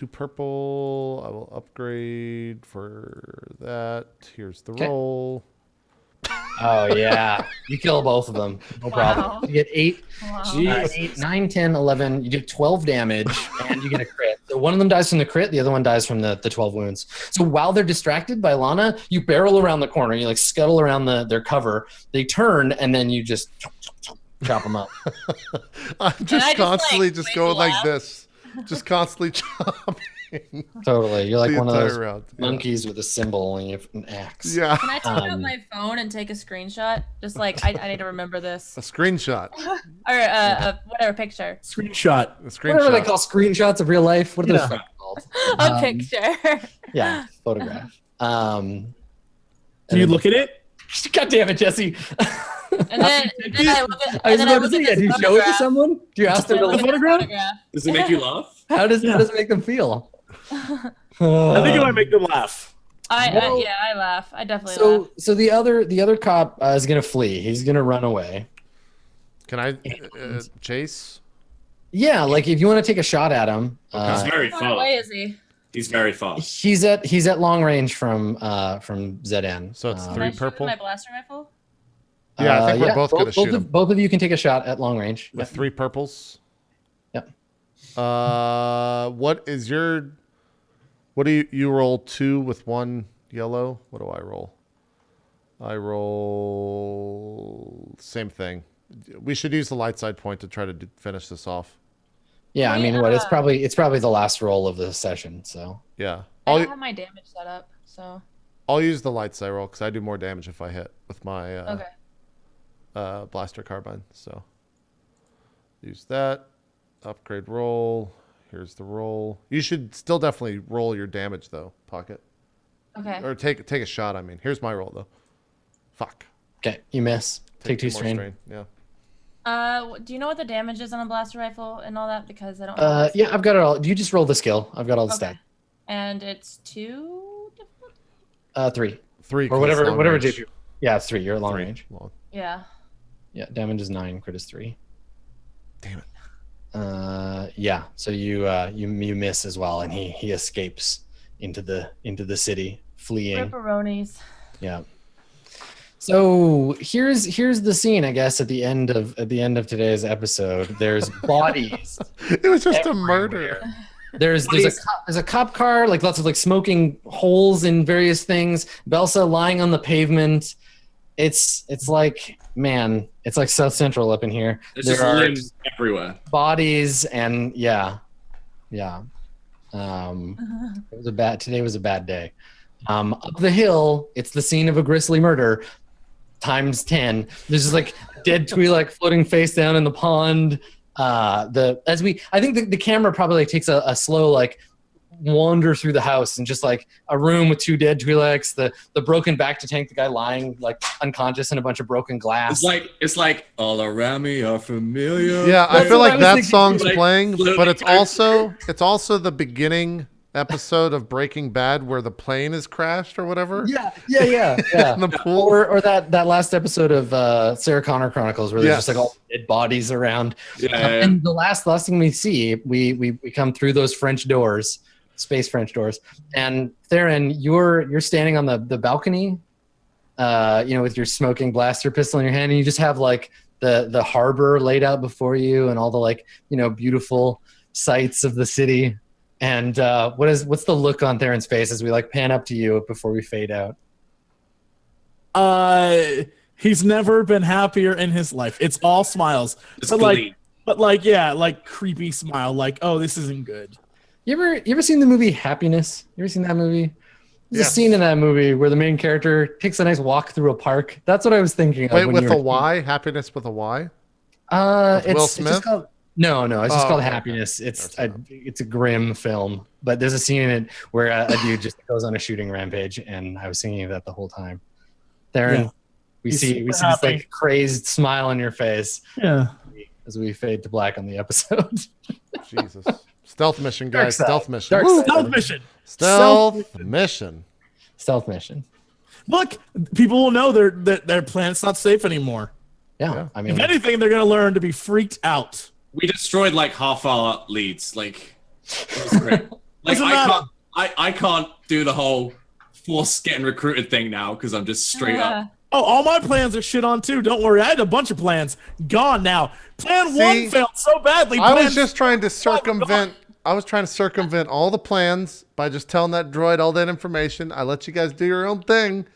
purple. I will upgrade for that. Here's the 'Kay. roll. Oh yeah, you kill both of them. No problem. Wow. You get 8, Wow. 8, 9, 10, 11. You do 12 damage, and you get a crit. So one of them dies from the crit, the other one dies from the 12 wounds. So while they're distracted by Lana, you barrel around the corner. You like scuttle around their cover. They turn, and then you just chop them up. I'm just just, constantly like, just make going laugh? like this. Just constantly chopping. Totally. You're like the one of entire those round. monkeys with a symbol and you have an axe. Yeah. Can I take out my phone and take a screenshot? Just like I need to remember this, A screenshot. or whatever picture. Screenshot. A screenshot. Whatever they call screenshots of real life. What are those Yeah. fucking called? A picture. Yeah, photograph. Do you look at it? God damn it, Jesse. And then I look at, I was and then I about to look say, at yeah, this do you show it to photograph. someone? Do you ask them to Look look at at the photograph? photograph. Does it make you laugh? How does it make them feel? I think it might make them laugh. Yeah, I laugh. I definitely laugh. So the other cop is gonna flee. He's gonna run away. Can I chase? Yeah, like if you want to take a shot at him, He's very How far far. away is he? He's very far. he's at long range from ZN. So it's Can I three shoot with purple. my blaster rifle? Yeah, I think we're both gonna shoot him. Both of you can take a shot at long range. With 3 purples. Yep. What is your? What do you roll 2 with 1 yellow? What do I roll? I roll same thing. We should use the light side point to try to finish this off. Yeah, I mean, it's probably the last roll of the session. So Yeah. I don't have my damage set up, so I'll use the light side roll because I do more damage if I hit with my okay. blaster carbine. So use that. Upgrade roll. Here's the roll. You should still definitely roll your damage though, Pocket. Okay. Or take a shot. I mean, here's my roll though. Fuck. okay, you miss. Take 2 more strain. Yeah. Do you know what the damage is on a blaster rifle and all that? Because I don't know. Yeah, I've got it all. You just roll the skill. I've got all the Okay. stats. And it's 2 difficult? 3 3 or 'cause whatever. long Whatever range. JP. Yeah, it's 3. You're at long 3 range. long. Yeah. Yeah, damage is 9. Crit is 3. Damn it. Yeah. So you miss as well, and he escapes into the city, fleeing. Ripperonis. Yeah. So here's the scene, I guess, at the end of today's episode. There's bodies. It was just a murder. There's a cop car, like lots of like smoking holes in various things. Belsa lying on the pavement. It's like, man, it's like South Central up in here. There's just limbs everywhere. Bodies and yeah. Today was a bad day. Up the hill, it's the scene of a grisly murder times 10. There's just like dead Twi'lek floating face down in the pond. I think the camera probably like takes a slow like wander through the house and just like a room with 2 dead Twi'leks, the broken back to tank, the guy lying like unconscious in a bunch of broken glass. It's like all around me are familiar. Yeah, I That's feel what I like was that thinking, song's like, playing, but it's floating also the beginning episode of Breaking Bad where the plane is crashed or whatever. Yeah. In the pool. Or that last episode of Sarah Connor Chronicles where there's just like all dead bodies around. Yeah. And the last thing we see, we come through those French doors, space French doors, and Theren, you're standing on the balcony, with your smoking blaster pistol in your hand, and you just have like the harbor laid out before you and all the like beautiful sights of the city. And what's the look on Theron's face as we like pan up to you before we fade out? He's never been happier in his life. It's all smiles. It's But glee. like creepy smile, like, oh, this isn't good. You ever seen the movie Happiness? You ever seen that movie? There's Yes. a scene in that movie where the main character takes a nice walk through a park. That's what I was thinking of. Wait, when with you a were- Y? Happiness with a Y? It's Will it's Smith? just called, no, it's just Oh, called okay. Happiness. It's That's a grim film, but there's a scene in it where a dude just goes on a shooting rampage, and I was thinking of that the whole time. Theron, Yeah. we He's see super this happy. like crazed smile on your face Yeah. as we fade to black on the episode. Jesus. Stealth mission, Dark guys. side. Stealth mission. Dark Woo! side. Stealth mission. Stealth mission. Stealth mission. Look, people will know their planet's not safe anymore. Yeah, Yeah. I mean, If anything, they're gonna learn to be freaked out. We destroyed like half our leads. Like, it was great. Like Doesn't matter. I can't do the whole force getting recruited thing now because I'm just straight up. Oh, all my plans are shit on too. Don't worry, I had a bunch of plans. Gone now. Plan See, 1 failed so badly. I Plan was just trying to circumvent. I was trying to circumvent all the plans by just telling that droid all that information. I let you guys do your own thing.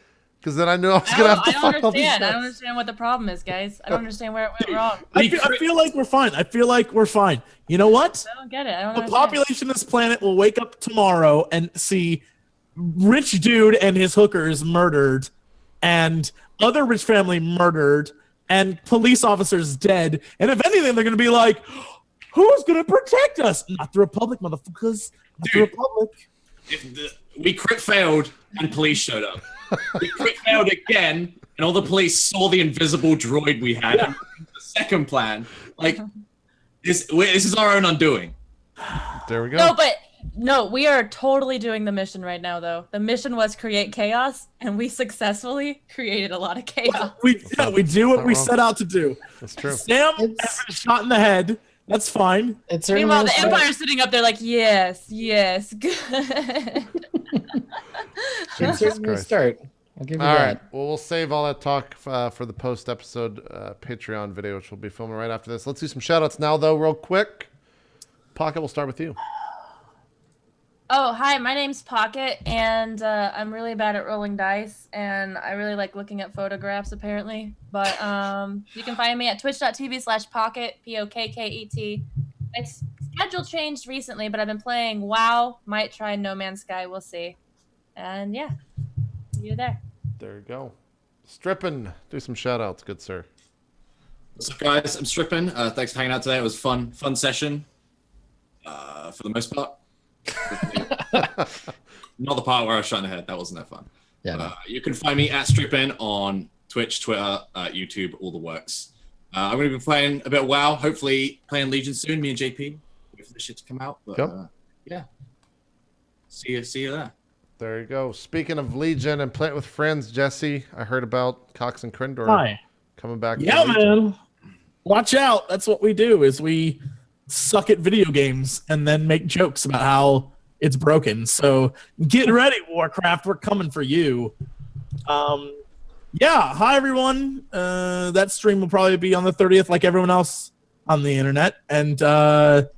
because then I knew I was gonna have to fuck all these I don't guys. understand what the problem is, guys. I don't understand where it went wrong. I feel like we're fine. I feel like we're fine. You know what? I don't get it. I don't The understand. population of this planet will wake up tomorrow and see rich dude and his hookers murdered, and other rich family murdered, and police officers dead. And if anything, they're gonna be like, "Who's gonna protect us? Not the Republic, motherfuckers. Not the Dude. Republic." We crit failed and police showed up. We crit failed again, and all the police saw the invisible droid we had. And the second plan, like this is our own undoing. There we go. No, we are totally doing the mission right now, though. The mission was create chaos, and we successfully created a lot of chaos. We do what we wrong. set out to do. That's true. Sam has It's- been shot in the head. That's fine. It's certainly Meanwhile, the a- Empire's sitting up there like, yes, good. It's Jesus certainly a Christ. start. I'll give you All that. right. Well, we'll save all that talk for the post-episode Patreon video, which we'll be filming right after this. Let's do some shout-outs now, though, real quick. Pocket, we'll start with you. Oh, hi, my name's Pocket, and I'm really bad at rolling dice, and I really like looking at photographs, apparently. But you can find me at twitch.tv/Pocket, Pokket. My schedule changed recently, but I've been playing WoW, might try No Man's Sky, we'll see. And yeah, see you there. There you go. Strippin, do some shout-outs, good sir. What's up, guys? I'm Strippin. Thanks for hanging out today. It was fun session. For the most part. Not the part where I was shot in the head. That wasn't that fun. Yeah. No. You can find me at Strippin on Twitch, Twitter, YouTube, all the works. I'm going to be playing a bit of WoW. Hopefully playing Legion soon. Me and JP. Wait for the shit to come out. But Yep. yeah. See you there. There you go. Speaking of Legion and playing with friends, Jesse, I heard about Cox and Krindor Hi. coming back. to Yeah, Legion. man. Watch out. That's what we do is we suck at video games and then make jokes about how it's broken. So get ready, Warcraft. We're coming for you. Yeah. Hi, everyone. That stream will probably be on the 30th like everyone else on the internet. And other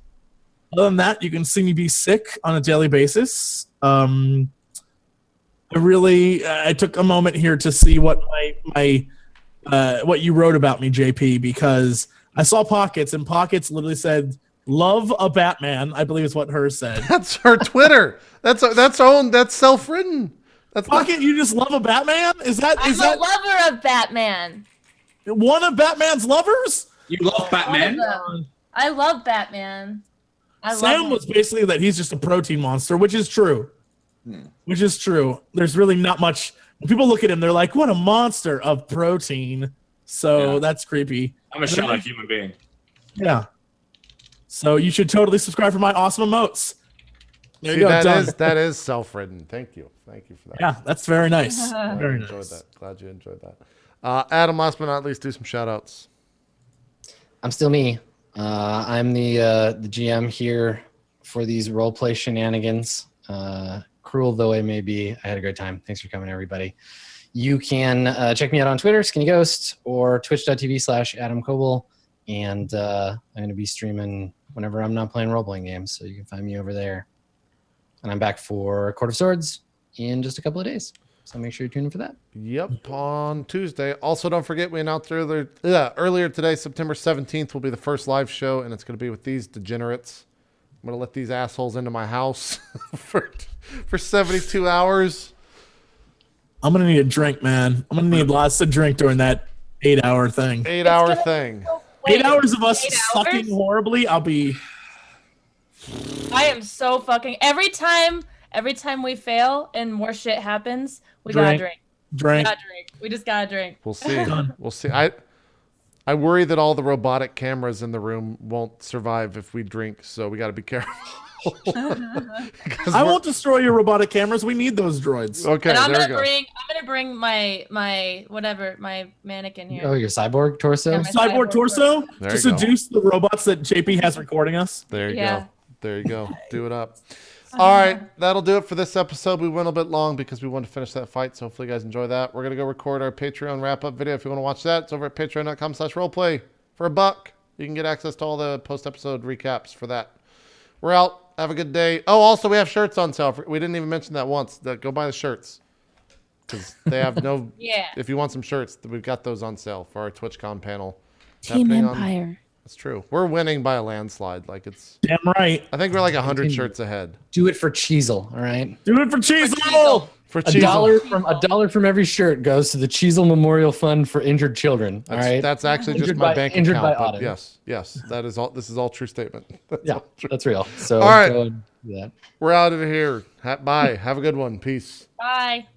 than that, you can see me be sick on a daily basis. I took a moment here to see what my what you wrote about me, JP, because I saw Pockets, and Pockets literally said, "Love a Batman." I believe is what hers said. That's her Twitter. That's self-written. That's not- Pocket, you just love a Batman? Is that I'm a lover of Batman. one of Batman's lovers? You love Batman? One of them. I love Batman. I love Sam him. was basically that he's just a protein monster, which is true. Which is true. There's really not much. When people look at him, they're like, "What a monster of protein." So Yeah. that's creepy. I'm a shallow human being. Yeah. So you should totally subscribe for my awesome emotes. There See, you go. Done. that is self-written. Thank you for that. Yeah, that's very nice. Glad Very you enjoyed nice. that. Glad you enjoyed that. Adam, last but not least, do some shout-outs. I'm still me. I'm the GM here for these role play shenanigans. Cruel though it may be, I had a great time. Thanks for coming, everybody. You can check me out on Twitter, Skinny Ghost, or twitch.tv/Adam Koebel. And I'm going to be streaming whenever I'm not playing role-playing games, so you can find me over there. And I'm back for Court of Swords in just a couple of days. So make sure you tune in for that. Yep, on Tuesday. Also, don't forget, we announced earlier today, September 17th will be the first live show, and it's going to be with these degenerates. I'm going to let these assholes into my house for 72 hours. I'm gonna need a drink, man. I'm gonna need lots to drink during that 8-hour thing. 8-hour gonna- thing. Wait, 8 hours of us 8 sucking hours? horribly. I'll be. I am so fucking. Every time we fail and more shit happens, we gotta drink. We Drink. gotta drink. We just gotta drink. We'll see. We'll see. I worry that all the robotic cameras in the room won't survive if we drink, so we got to be careful. 'Cause I we're- won't destroy your robotic cameras. We need those droids. Okay, And I'm there we gonna go. bring my mannequin here. Oh, your cyborg torso? Yeah, my Cyborg torso There to you go. seduce the robots that JP has recording us. There you Yeah. go. There you go. Do it up. All right, that'll do it for this episode. We went a bit long because we wanted to finish that fight, so hopefully you guys enjoy that. We're going to go record our Patreon wrap-up video. If you want to watch that, it's over at patreon.com/roleplay. For $1, you can get access to all the post-episode recaps for that. We're out. Have a good day. Oh, also, we have shirts on sale. We didn't even mention that once. Go buy the shirts. because they have no. Yeah. If you want some shirts, we've got those on sale for our TwitchCon panel. Team happening on- Empire. That's true. We're winning by a landslide. Like it's. Damn right. I think we're like 100 Continue. shirts ahead. Do it for Cheezel, all right? Do it for Cheezel. Cheezel. For A Cheezel. dollar from every shirt goes to the Cheezel Memorial Fund for injured children. All right. That's actually just Injured my by- bank injured account. by But Auden. yes, that is all. This is all true statement. That's Yeah, all true. that's real. So All right. go and do that. We're out of here. Bye. Have a good one. Peace. Bye.